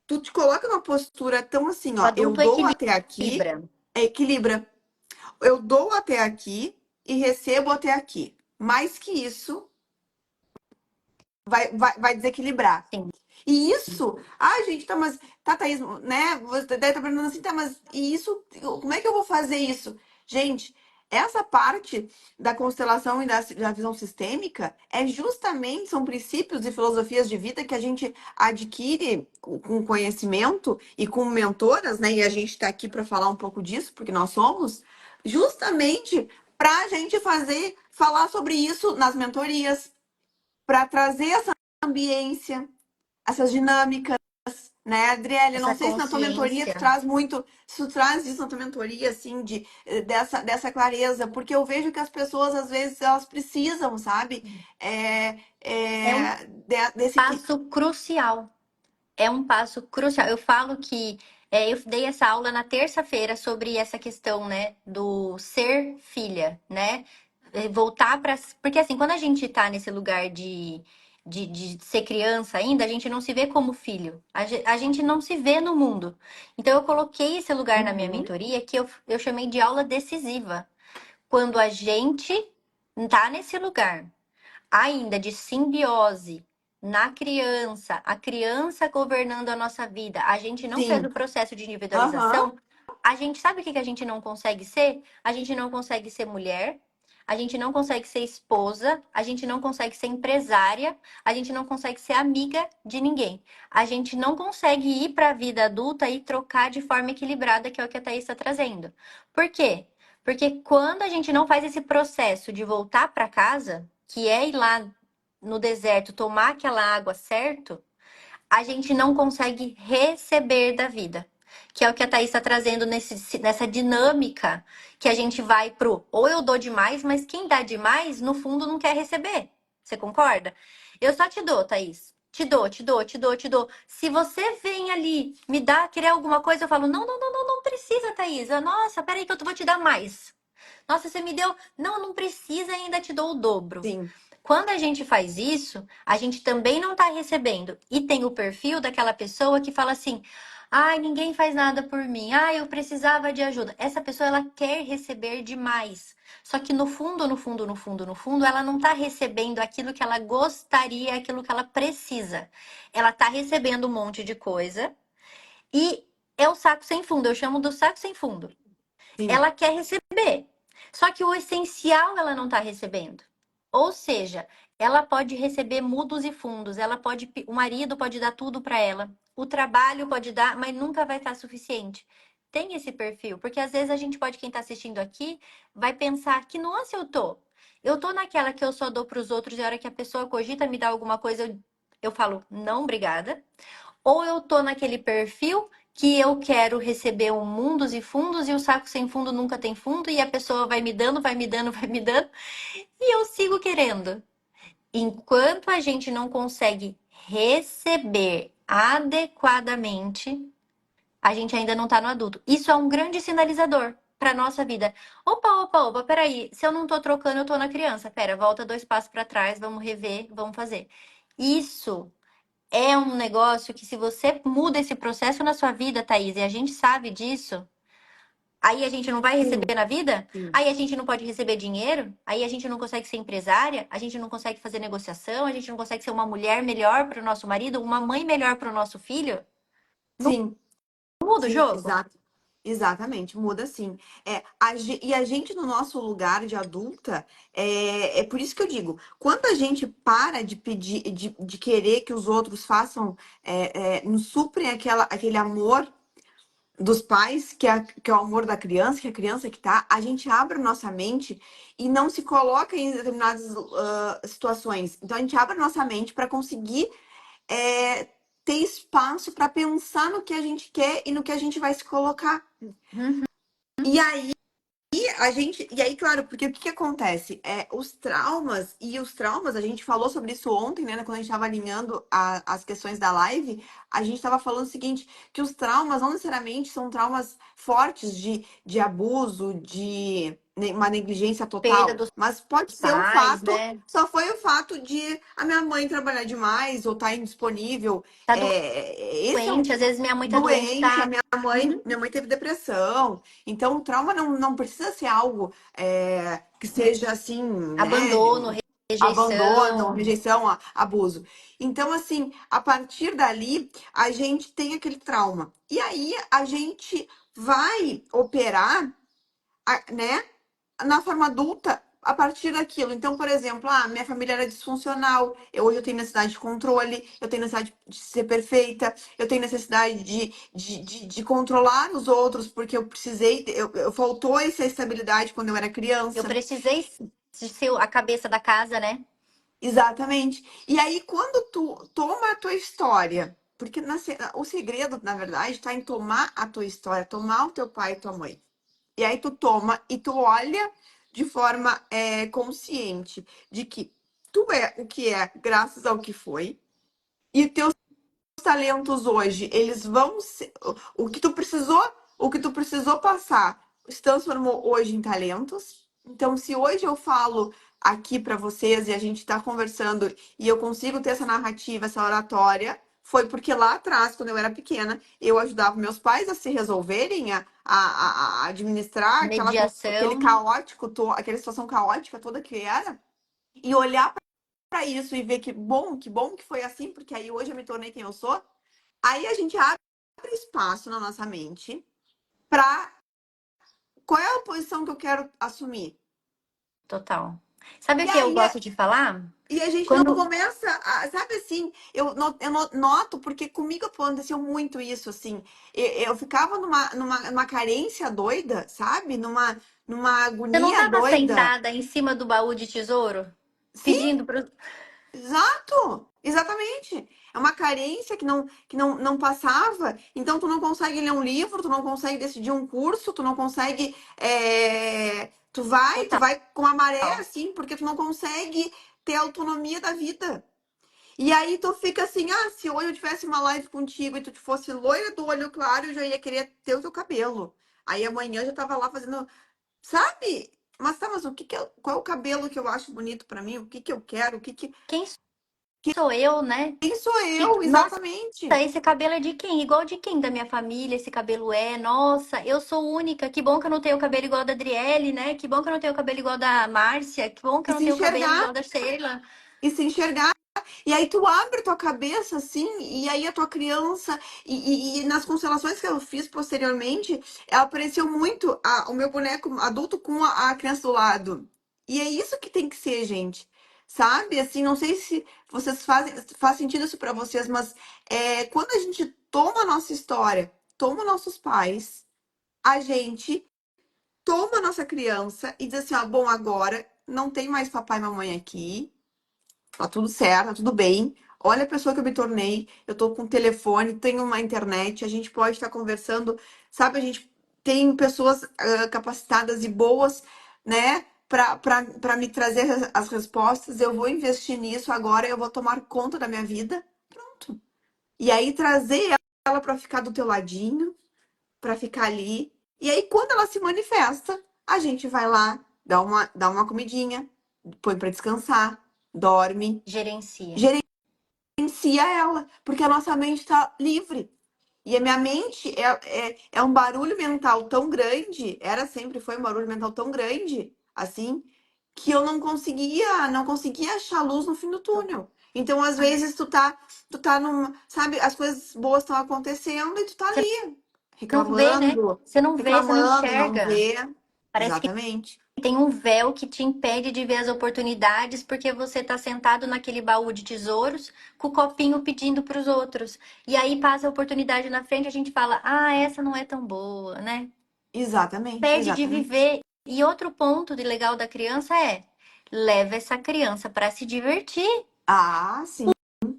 tu te coloca numa postura tão assim, O ó, eu adulto dou até aqui, equilibra. equilibra. Eu dou até aqui e recebo até aqui. Mais que isso, vai desequilibrar. Sim. E isso, gente, tá, mas, tá, Thaís, né? Você deve estar perguntando assim, tá, mas e isso, como é que eu vou fazer isso? Gente, essa parte da constelação e da visão sistêmica é justamente, são princípios e filosofias de vida que a gente adquire com conhecimento e com mentoras, né? E a gente está aqui para falar um pouco disso, porque nós somos, justamente para a gente falar sobre isso nas mentorias, para trazer essa ambiência, essas dinâmicas, né, Adriele? Eu não Essa sei se na tua mentoria tu consciência. traz muito, se tu traz isso na tua mentoria, assim, dessa clareza, porque eu vejo que as pessoas, às vezes, elas precisam, sabe? É um Desse que. passo crucial. É um passo crucial. Eu falo que eu dei essa aula na terça-feira sobre essa questão, né, do ser filha, né? Voltar para. Porque assim, quando a gente tá nesse lugar de ser criança ainda, a gente não se vê como filho. A gente não se vê no mundo. Então eu coloquei esse lugar na minha Uhum, mentoria que eu chamei de aula decisiva. Quando a gente tá nesse lugar ainda de simbiose na criança, a criança governando a nossa vida, a gente não fez o sim. processo de Aham, individualização, a gente sabe o que a gente não consegue ser? A gente não consegue ser mulher, a gente não consegue ser esposa, a gente não consegue ser empresária, a gente não consegue ser amiga de ninguém. A gente não consegue ir para a vida adulta e trocar de forma equilibrada, que é o que a Thaís está trazendo. Por quê? Porque quando a gente não faz esse processo de voltar para casa, que é ir lá no deserto tomar aquela água certo, a gente não consegue receber da vida. Que é o que a Thaís está trazendo nessa dinâmica que a gente vai pro ou eu dou demais, mas quem dá demais, no fundo, não quer receber. Você concorda? Eu só te dou, Thaís. Te dou, te dou, te dou, te dou. Se você vem ali me dar, querer alguma coisa, eu falo, não, não, não, não, não precisa, Thaís. Nossa, peraí que eu vou te dar mais. Nossa, você me deu. Não, não precisa, ainda te dou o dobro. sim, Quando a gente faz isso, a gente também não está recebendo. E tem o perfil daquela pessoa que fala assim: ai, ninguém faz nada por mim. Ai, eu precisava de ajuda. Essa pessoa, ela quer receber demais. Só que no fundo, no fundo, no fundo, no fundo, ela não está recebendo aquilo que ela gostaria, aquilo que ela precisa. Ela está recebendo um monte de coisa e é o saco sem fundo. Eu chamo do saco sem fundo. sim, Ela quer receber. Só que o essencial ela não está recebendo. Ou seja, ela pode receber mudos e fundos, o marido pode dar tudo para ela, o trabalho pode dar, mas nunca vai estar suficiente. Tem esse perfil, porque às vezes a gente pode, quem está assistindo aqui, vai pensar que, nossa, eu tô naquela que eu só dou para os outros e a hora que a pessoa cogita me dar alguma coisa, eu falo, não, obrigada. Ou eu tô naquele perfil que eu quero receber um mundos e fundos e o saco sem fundo nunca tem fundo e a pessoa vai me dando, vai me dando, vai me dando e eu sigo querendo. Enquanto a gente não consegue receber adequadamente, a gente ainda não tá no adulto. Isso é um grande sinalizador para nossa vida. Opa, opa, opa, peraí. Se eu não tô trocando, eu tô na criança. Pera, volta 2 passos para trás, vamos rever, vamos fazer. Isso é um negócio que se você muda esse processo na sua vida, Thaís, e a gente sabe disso, aí a gente não vai sim, receber na vida? sim, Aí a gente não pode receber dinheiro? Aí a gente não consegue ser empresária? A gente não consegue fazer negociação? A gente não consegue ser uma mulher melhor para o nosso marido? Uma mãe melhor para o nosso filho? Não sim, muda o sim, jogo? exato. Exatamente, muda sim. E a gente, no nosso lugar de adulta, é por isso que eu digo, quando a gente para de pedir, de querer que os outros façam, nos suprem aquele amor dos pais, que é o amor da criança, que é a criança que tá, a gente abre a nossa mente e não se coloca em determinadas situações. Então a gente abre a nossa mente para conseguir é, ter espaço para pensar no que a gente quer e no que a gente vai se colocar. Uhum. E aí e aí, claro, porque o que que acontece? Os traumas, a gente falou sobre isso ontem, né? Quando a gente estava alinhando as questões da live, a gente estava falando o seguinte, que os traumas não necessariamente são traumas fortes de abuso, uma negligência Perda total, dos mas pode ser o pais, fato, né? só foi o fato de a minha mãe trabalhar demais ou estar indisponível. Tá Esse é doente, às vezes minha mãe tá doente, doente, tá? Uhum. minha mãe teve depressão. Então, o trauma não precisa ser algo que seja assim, né? Abandono, Abandono, rejeição. rejeição, abuso. Então, assim, a partir dali, a gente tem aquele trauma. E aí, a gente vai operar, né? Na forma adulta a partir daquilo. Então, por exemplo, minha família era disfuncional, hoje eu tenho necessidade de controle, eu tenho necessidade de ser perfeita, eu tenho necessidade de controlar os outros, porque eu precisei, faltou essa estabilidade quando eu era Eu criança. precisei ser a cabeça da casa, né? Exatamente. E aí, quando tu toma a tua história, porque o segredo, na verdade, está em tomar a tua história, tomar o teu pai e tua mãe. E aí tu toma e tu olha de forma consciente de que tu é o que é graças ao que foi. E teus talentos hoje, eles vão ser, o que tu precisou passar, se transformou hoje em talentos. Então, se hoje eu falo aqui para vocês e a gente está conversando e eu consigo ter essa narrativa, essa oratória, foi porque lá atrás, quando eu era pequena, eu ajudava meus pais a se resolverem, a administrar aquele Mediação. caótico, aquela situação caótica toda que era, e olhar para isso e ver que bom que foi assim, porque aí hoje eu me tornei quem eu sou. Aí a gente abre espaço na nossa mente para qual é a posição que eu quero assumir. Total. Sabe E o que eu aí gosto de falar? e a gente não Quando começa sabe assim, eu noto porque comigo aconteceu muito isso assim. Eu ficava numa carência doida, sabe? Numa você não agonia estava doida. sentada em cima do baú de tesouro, Sim, pedindo para exato, exatamente. É uma carência que não passava. Então, tu não consegue ler um livro, tu não consegue decidir um curso, tu não consegue. Tu total. vai com a maré, assim, porque tu não consegue ter autonomia da vida. E aí tu fica assim, se hoje eu tivesse uma live contigo e tu fosse loira do olho claro, eu já ia querer ter o teu cabelo. Aí amanhã eu já tava lá fazendo, sabe? Mas tá, mas qual é o cabelo que eu acho bonito pra mim? O que que eu quero? Quem sou eu, né? Quem sou Que, eu, nossa, exatamente. esse cabelo é de quem? Igual de quem da minha família esse cabelo é? Nossa, eu sou única. Que bom que eu não tenho cabelo igual da Adriele, né? Que bom que eu não tenho cabelo igual da Márcia. Que bom que E eu não se tenho cabelo enxergar, igual da Sheila. e se enxergar. E aí tu abre tua cabeça assim, e aí a tua criança, e nas constelações que eu fiz posteriormente, ela apareceu muito o meu boneco adulto com a criança do lado. E é isso que tem que ser, gente. Sabe? Assim, não sei se faz sentido isso pra vocês, mas quando a gente toma a nossa história, toma nossos pais, a gente toma a nossa criança e diz assim, bom, agora não tem mais papai e mamãe aqui, tá tudo certo, tá tudo bem. Olha a pessoa que eu me tornei, eu tô com um telefone, tenho uma internet, a gente pode estar conversando, sabe? A gente tem pessoas capacitadas e boas, né? Para me trazer as respostas, eu vou investir nisso agora, eu vou tomar conta da minha vida, pronto. E aí trazer ela para ficar do teu ladinho, para ficar ali. E aí, quando ela se manifesta, a gente vai lá, dá uma comidinha, põe para descansar, dorme, Gerencia. gerencia ela, porque a nossa mente está livre. E a minha mente é um barulho mental tão grande, sempre foi um barulho mental tão grande, assim, que eu não conseguia achar luz no fim do túnel. Então, às vezes, tu tá sabe, as coisas boas estão acontecendo e tu tá Você ali. Não vê, né? reclamando, Você não vê, você não reclamando, não enxerga. vê. Parece que Exatamente. tem um véu que te impede de ver as oportunidades porque você tá sentado naquele baú de tesouros com o copinho pedindo para os outros. E aí passa a oportunidade na frente, a gente fala: "Ah, essa não é tão boa", né? Exatamente, Perde de exatamente. viver. E outro ponto de legal da criança é: leva essa criança para se divertir. Ah, sim,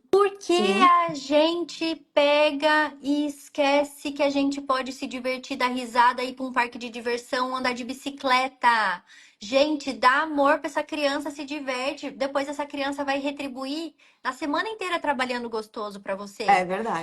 Porque sim, a gente pega e esquece que a gente pode se divertir, dar risada, ir para um parque de diversão, andar de bicicleta. Gente, dá amor para essa criança, se diverte. Depois essa criança vai retribuir na semana inteira trabalhando gostoso para é você.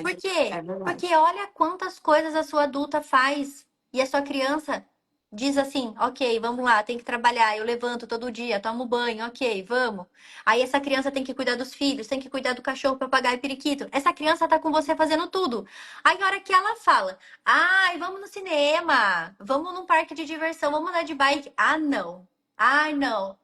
Por verdade, quê? é Porque verdade. olha quantas coisas a sua adulta faz e a sua criança diz assim: "OK, vamos lá, tem que trabalhar. Eu levanto todo dia, tomo banho, OK, vamos". Aí essa criança tem que cuidar dos filhos, tem que cuidar do cachorro, papagaio e periquito. Essa criança tá com você fazendo tudo. Aí a hora que ela fala: "Ai, vamos no cinema, vamos num parque de diversão, vamos andar de bike". Ah, não. Ai, não.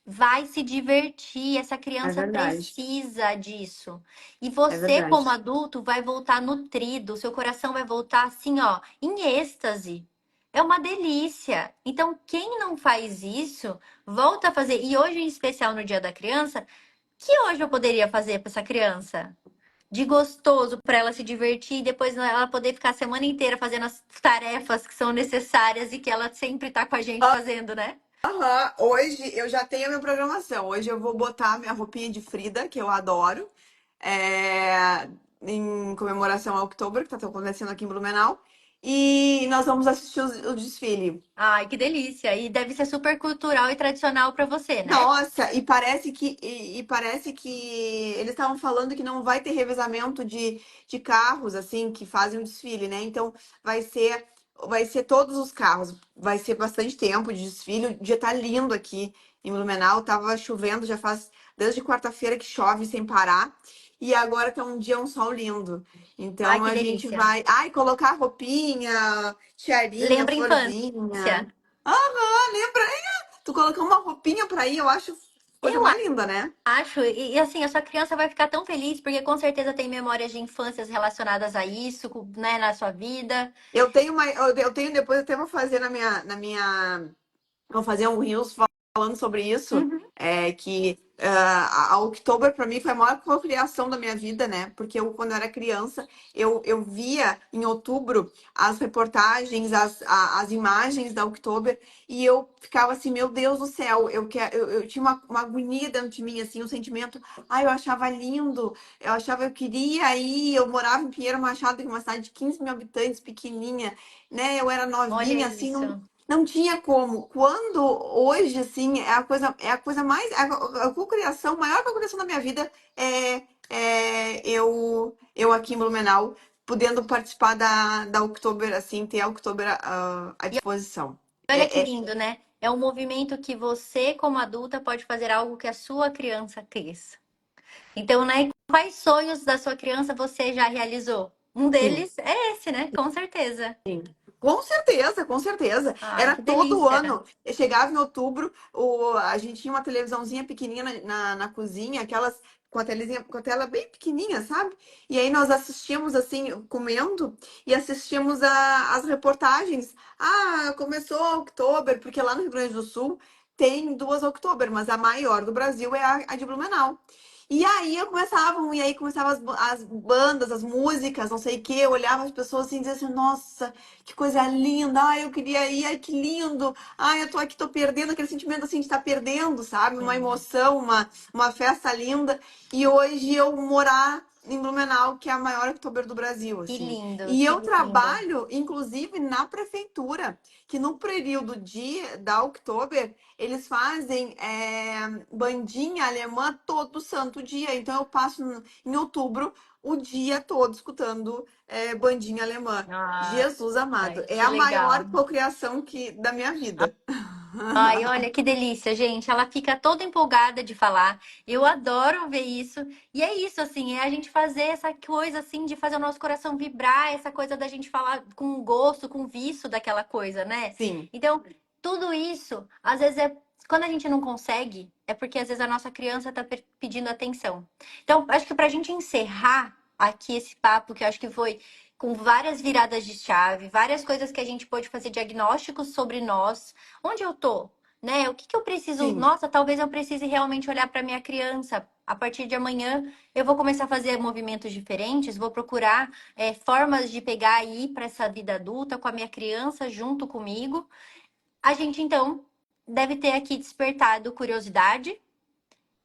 Vai se divertir. Essa É criança verdade, precisa disso. E é você, como verdade. adulto, vai voltar nutrido. Seu coração vai voltar assim, ó, em êxtase. É uma delícia. Então, quem não faz isso, volta a fazer. E hoje, em especial no Dia da Criança, que hoje eu poderia fazer para essa criança? De gostoso para ela se divertir e depois ela poder ficar a semana inteira fazendo as tarefas que são necessárias e que ela sempre tá com a gente fazendo, né? Aham, hoje eu já tenho a minha programação. Hoje eu vou botar minha roupinha de Frida, que eu adoro, em comemoração ao Outubro, que tá acontecendo aqui em Blumenau. E nós vamos assistir o desfile. Ai, que delícia! E deve ser super cultural e tradicional para você, né? Nossa, e parece que eles estavam falando que não vai ter revezamento de carros assim que fazem o desfile, né? Então vai ser todos os carros. Vai ser bastante tempo de desfile. O dia tá lindo aqui em Blumenau. Tava chovendo já faz desde quarta-feira que chove sem parar. E agora tá um dia um sol lindo. Ai, Então que a gente delícia! vai, colocar roupinha, tiarinha, Lembra a florzinha. infância? Lembra? Tu colocar uma roupinha pra ir, eu acho coisa Eu mais linda, né? acho, e assim, a sua criança vai ficar tão feliz porque com certeza tem memórias de infâncias relacionadas a isso, né, na sua vida. Depois eu até vou fazer vou fazer um Reels falando sobre isso, Uhum. que a Oktober para mim foi a maior cocriação da minha vida, né? Porque quando eu era criança, eu via em outubro as reportagens, as imagens da Oktober, e eu ficava assim, meu Deus do céu, eu tinha uma agonia dentro de mim, assim, um sentimento, eu achava lindo, eu queria ir, eu morava em Pinheiro Machado, que é uma cidade de 15 mil habitantes, pequenininha, né? Eu era Olha novinha, assim, isso. não tinha como. Quando hoje, assim, é a coisa mais. A cocriação, a maior cocriação da minha vida é eu aqui em Blumenau, podendo participar da Oktober, assim, ter a Oktober à disposição. Olha que É, é, lindo, né? É um movimento que você, como adulta, pode fazer algo que a sua criança cresça. Então, né, quais sonhos da sua criança você já realizou? Um sim. deles é esse, né? Com certeza. Sim. Com certeza, com certeza. Ai, Era que todo delícia. ano. Eu chegava em outubro, a gente tinha uma televisãozinha pequenininha na cozinha, aquelas com a tela bem pequenininha, sabe? E aí nós assistíamos assim, comendo, e assistíamos as reportagens. Começou a Oktober, porque lá no Rio Grande do Sul tem duas Oktober, mas a maior do Brasil é a de Blumenau. E aí começavam as bandas, as músicas, não sei o quê. Eu olhava as pessoas assim e dizia assim, nossa, que coisa linda. Eu queria ir, que lindo. Eu tô aqui, tô perdendo aquele sentimento assim de estar perdendo, sabe? Uma Sim. emoção, uma festa linda. E hoje eu morar em Blumenau, que é a maior Oktober do Brasil, Que assim. lindo, E que eu lindo. trabalho, inclusive, na prefeitura, que no período da Oktober, eles fazem bandinha alemã todo santo dia. Então eu passo em outubro o dia todo escutando bandinha alemã. Jesus amado, Ai, é que a maior legal. cocriação da minha vida. Ai, olha que delícia, gente. Ela fica toda empolgada de falar. Eu adoro ver isso. E é isso, assim, é a gente fazer essa coisa, assim, de fazer o nosso coração vibrar, essa coisa da gente falar com gosto, com vício daquela coisa, né? Sim, Então, tudo isso, às vezes quando a gente não consegue, é porque às vezes a nossa criança tá pedindo atenção. Então, acho que pra gente encerrar. aqui esse papo, que eu acho que foi com várias viradas de chave, várias coisas que a gente pôde fazer diagnósticos sobre nós, onde eu tô, né? O que que eu preciso? Sim, Nossa, talvez eu precise realmente olhar para minha criança. A partir de amanhã, eu vou começar a fazer movimentos diferentes, vou procurar formas de pegar e ir para essa vida adulta com a minha criança junto comigo. A gente, então, deve ter aqui despertado curiosidade,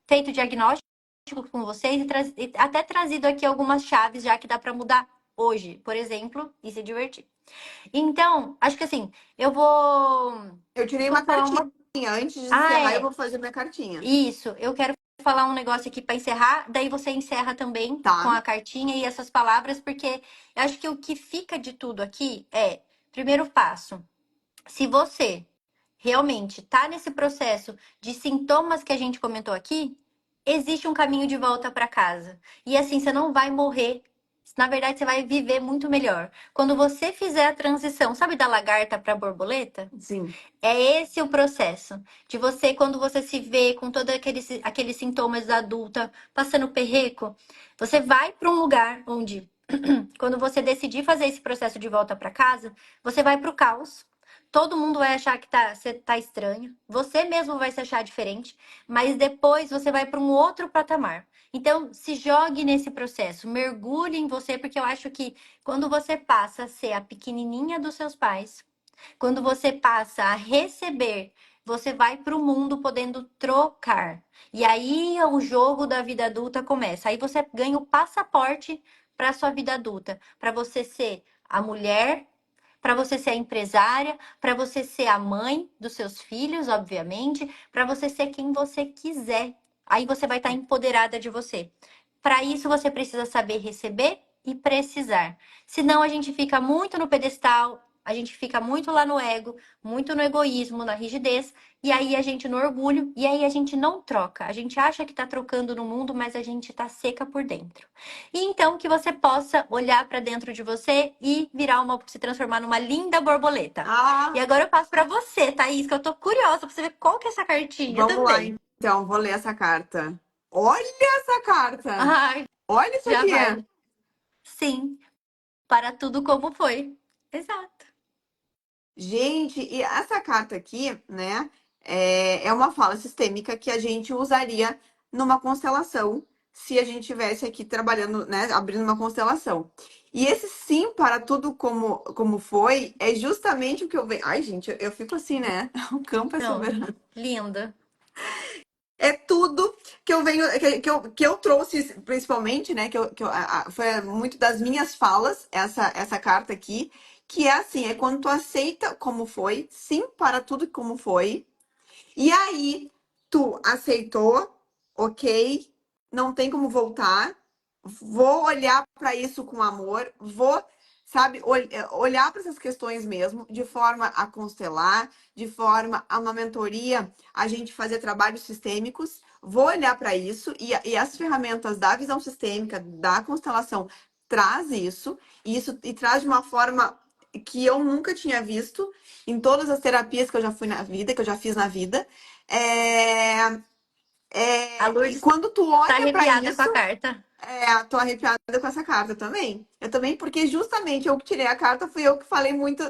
feito diagnóstico com vocês e até trazido aqui algumas chaves já que dá para mudar hoje, por exemplo, e se divertir. Então, acho que assim, eu tirei vou uma falar cartinha. uma. Antes de Ah, encerrar, eu é. vou fazer minha cartinha. Isso. Eu quero falar um negócio aqui para encerrar, daí você encerra também com Tá? a cartinha e essas palavras, porque eu acho que o que fica de tudo aqui é, primeiro passo, se você realmente está nesse processo de sintomas que a gente comentou aqui, existe um caminho de volta para casa. E assim, você não vai morrer. Na verdade, você vai viver muito melhor. Quando você fizer a transição, sabe da lagarta para borboleta? Sim. É esse o processo de você, quando você se vê com todos aqueles sintomas da adulta, passando perreco, você vai para um lugar onde, quando você decidir fazer esse processo de volta para casa, você vai para o caos. Todo mundo vai achar que você tá estranho. Você mesmo vai se achar diferente. Mas depois você vai para um outro patamar. Então, se jogue nesse processo. Mergulhe em você, porque eu acho que quando você passa a ser a pequenininha dos seus pais, quando você passa a receber, você vai para o mundo podendo trocar. E aí o jogo da vida adulta começa. Aí você ganha o passaporte para a sua vida adulta, para você ser a mulher, para você ser a empresária, para você ser a mãe dos seus filhos, obviamente, para você ser quem você quiser. Aí você vai estar empoderada de você. Para isso você precisa saber receber e precisar. Senão a gente fica muito no pedestal, a gente fica muito lá no ego, muito no egoísmo, na rigidez, e aí a gente no orgulho, e aí a gente não troca. A gente acha que tá trocando no mundo, mas a gente tá seca por dentro. E então que você possa olhar para dentro de você e se transformar numa linda borboleta. E Ah, agora eu passo para você, Thaís, que eu tô curiosa para você ver qual que é essa cartinha vamos lá, também. então. Vou ler essa carta. Olha essa carta! Ai, Olha isso já aqui! vai. Sim, para tudo como foi. Exato. Gente, e essa carta aqui, né, é uma fala sistêmica que a gente usaria numa constelação, se a gente tivesse aqui trabalhando, né, abrindo uma constelação. E esse sim para tudo como foi, é justamente o que eu venho. Ai, gente, eu fico assim, né? O campo é Não, soberano. linda. É tudo que eu venho, que eu trouxe, principalmente, né? Foi muito das minhas falas, essa carta aqui, que é assim, é quando tu aceita como foi, sim para tudo como foi, e aí, tu aceitou, ok, não tem como voltar. Vou olhar para isso com amor, vou, sabe, olhar para essas questões mesmo, de forma a constelar, de forma a uma mentoria, a gente fazer trabalhos sistêmicos. Vou olhar para isso e as ferramentas da visão sistêmica, da constelação, traz isso, e traz de uma forma que eu nunca tinha visto em todas as terapias que eu já fui na vida, que eu já fiz na vida. É, A e Lourdes quando tu tá olha para arrepiada com isso, a carta. tô arrepiada com essa carta também. Eu também, porque justamente eu que tirei a carta, fui eu que falei muito,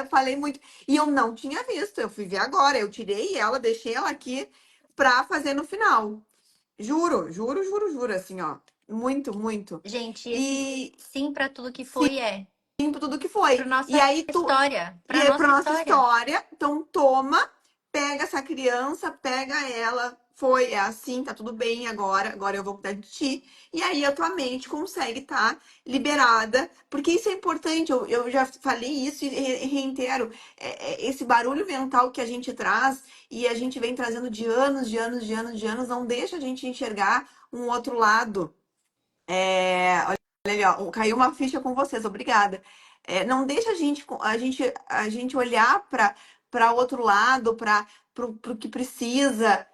falei muito. E eu não tinha visto, eu fui ver agora. Eu tirei ela, deixei ela aqui pra fazer no final. Juro, juro, juro, juro, assim, ó. Muito, muito. Gente, esse E sim para tudo que foi é sim, tudo que para foi. E nossa aí tu história, E para aí, para nossa nossa história. história, então toma, pega essa criança, pega ela, foi, é assim, tá tudo bem agora, agora eu vou cuidar de ti. E aí a tua mente consegue estar liberada, porque isso é importante, eu já falei isso e reitero, esse barulho mental que a gente traz e a gente vem trazendo de anos, de anos, de anos, de anos, não deixa a gente enxergar um outro lado. Olha ali, ó, caiu uma ficha com vocês, obrigada. Não deixa a gente olhar para outro lado, para o que precisa,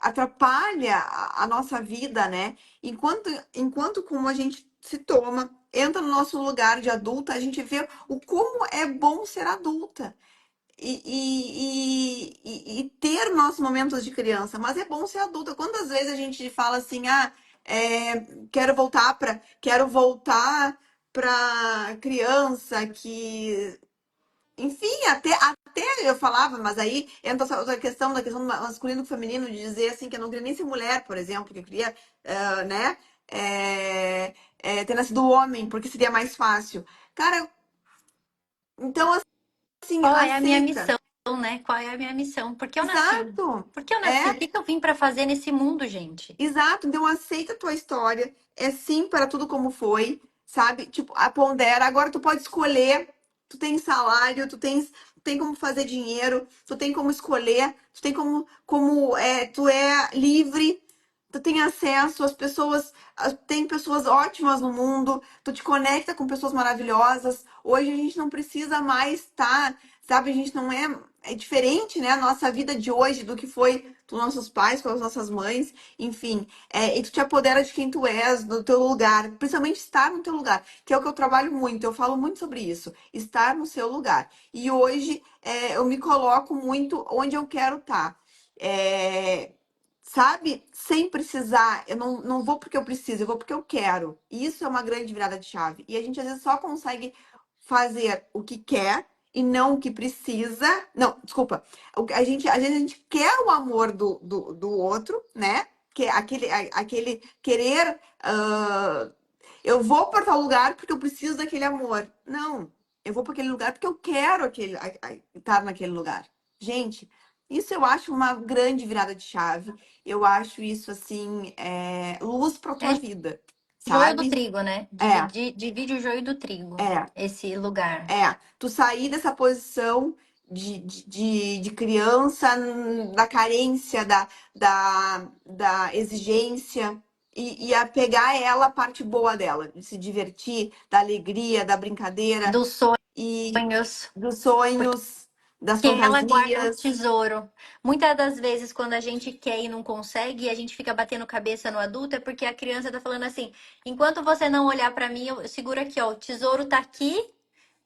atrapalha a nossa vida, né? Enquanto como a gente se toma, entra no nosso lugar de adulta, a gente vê o como é bom ser adulta. E ter nossos momentos de criança, mas é bom ser adulta. Quantas vezes a gente fala assim, ah, quero voltar para criança que, enfim, até eu falava, mas aí entra essa outra questão da questão do masculino e feminino, de dizer assim que eu não queria nem ser mulher, por exemplo, que eu queria, né, ter nascido homem, porque seria mais fácil. Cara, então assim, Qual é a minha aceita. missão, né? Qual é a minha missão? Por que eu nasci? Exato. Por que eu nasci? O É, que que eu vim para fazer nesse mundo, gente? exato. Então aceita a tua história. É sim para tudo como foi, sabe? Tipo, a pondera. Agora tu pode escolher. Tu tem salário, tu tem como fazer dinheiro, tu tem como escolher, tu tem tu é livre, tu tem acesso às pessoas, tem pessoas ótimas no mundo, tu te conecta com pessoas maravilhosas. Hoje a gente não precisa mais estar, sabe? A gente não é diferente, né? A nossa vida de hoje do que foi dos nossos pais, com as nossas mães, enfim. E tu te apodera de quem tu és, do teu lugar, principalmente estar no teu lugar, que é o que eu trabalho muito, eu falo muito sobre isso, estar no seu lugar. E hoje eu me coloco muito onde eu quero estar. É, sabe? Sem precisar, eu não vou porque eu preciso, eu vou porque eu quero. E isso é uma grande virada de chave. E a gente às vezes só consegue fazer o que quer e não o que precisa. Não, desculpa. Às vezes a gente quer o amor do outro, né? Que é aquele querer. Eu vou para tal lugar porque eu preciso daquele amor. Não, eu vou para aquele lugar porque eu quero estar naquele lugar. Gente, isso eu acho uma grande virada de chave. Eu acho isso assim, luz para tua É vida, joio do sabe? trigo, né? É, Divide o joio do trigo, é. esse lugar. Tu sair dessa posição de criança, da carência, da exigência, e a pegar ela a parte boa dela, de se divertir, da alegria, da brincadeira Dos e sonhos. dos sonhos, das Que ela guarda o fantasias. tesouro. Muitas das vezes, quando a gente quer e não consegue, e a gente fica batendo cabeça no adulto, é porque a criança tá falando assim: enquanto você não olhar pra mim, eu seguro aqui, ó, o tesouro tá aqui,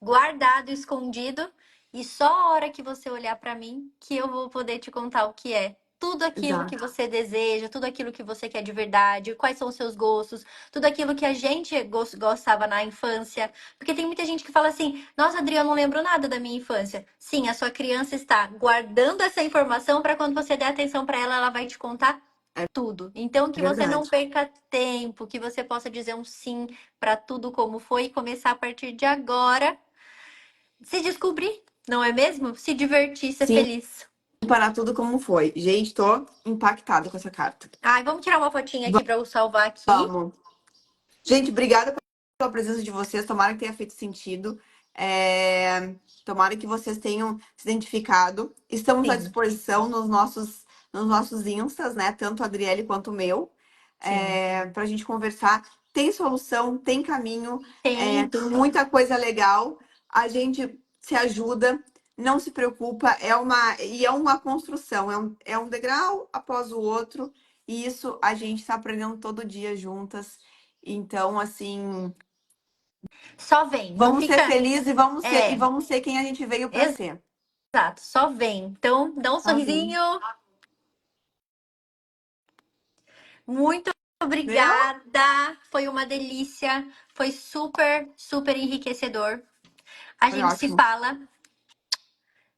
guardado, escondido, e só a hora que você olhar pra mim que eu vou poder te contar o que é. Tudo aquilo que Exato. você deseja, tudo aquilo que você quer de verdade, quais são os seus gostos, tudo aquilo que a gente gostava na infância. Porque tem muita gente que fala assim: nossa, Adri, eu não lembro nada da minha infância. Sim, a sua criança está guardando essa informação para quando você der atenção para ela, ela vai te contar tudo. Então, que você não Verdade. perca tempo, que você possa dizer um sim para tudo como foi e começar a partir de agora se descobrir, não é mesmo? Se divertir, ser Sim, feliz. para tudo como foi. Gente, tô impactada com essa carta. Ai, vamos tirar uma fotinha aqui para eu salvar aqui. Vamos. Gente, obrigada pela presença de vocês. Tomara que tenha feito sentido. Tomara que vocês tenham se identificado. Estamos à Sim, disposição nos nossos instas, né? Tanto a Adriele quanto o meu, sim. para a gente conversar. Tem solução, tem caminho, Tem. tem muita coisa legal. A gente se ajuda, não se preocupa. É uma construção, é um degrau após o outro. E isso a gente está aprendendo todo dia juntas. Então, assim, Só vem, não vamos ser fica. felizes e É, vamos ser quem a gente veio para ser. exato, só vem. Então, dá um Só vem. sorrisinho. Muito Viu? obrigada. Foi uma delícia. Foi super, super enriquecedor. A Foi gente se ótimo. fala.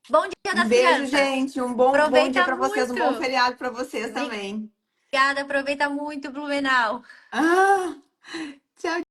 Bom Dia Um das beijo, Crianças. gente. Um bom dia Aproveita para vocês, um muito. bom feriado para vocês Obrigada, também. aproveita muito, Blumenau. Ah, tchau.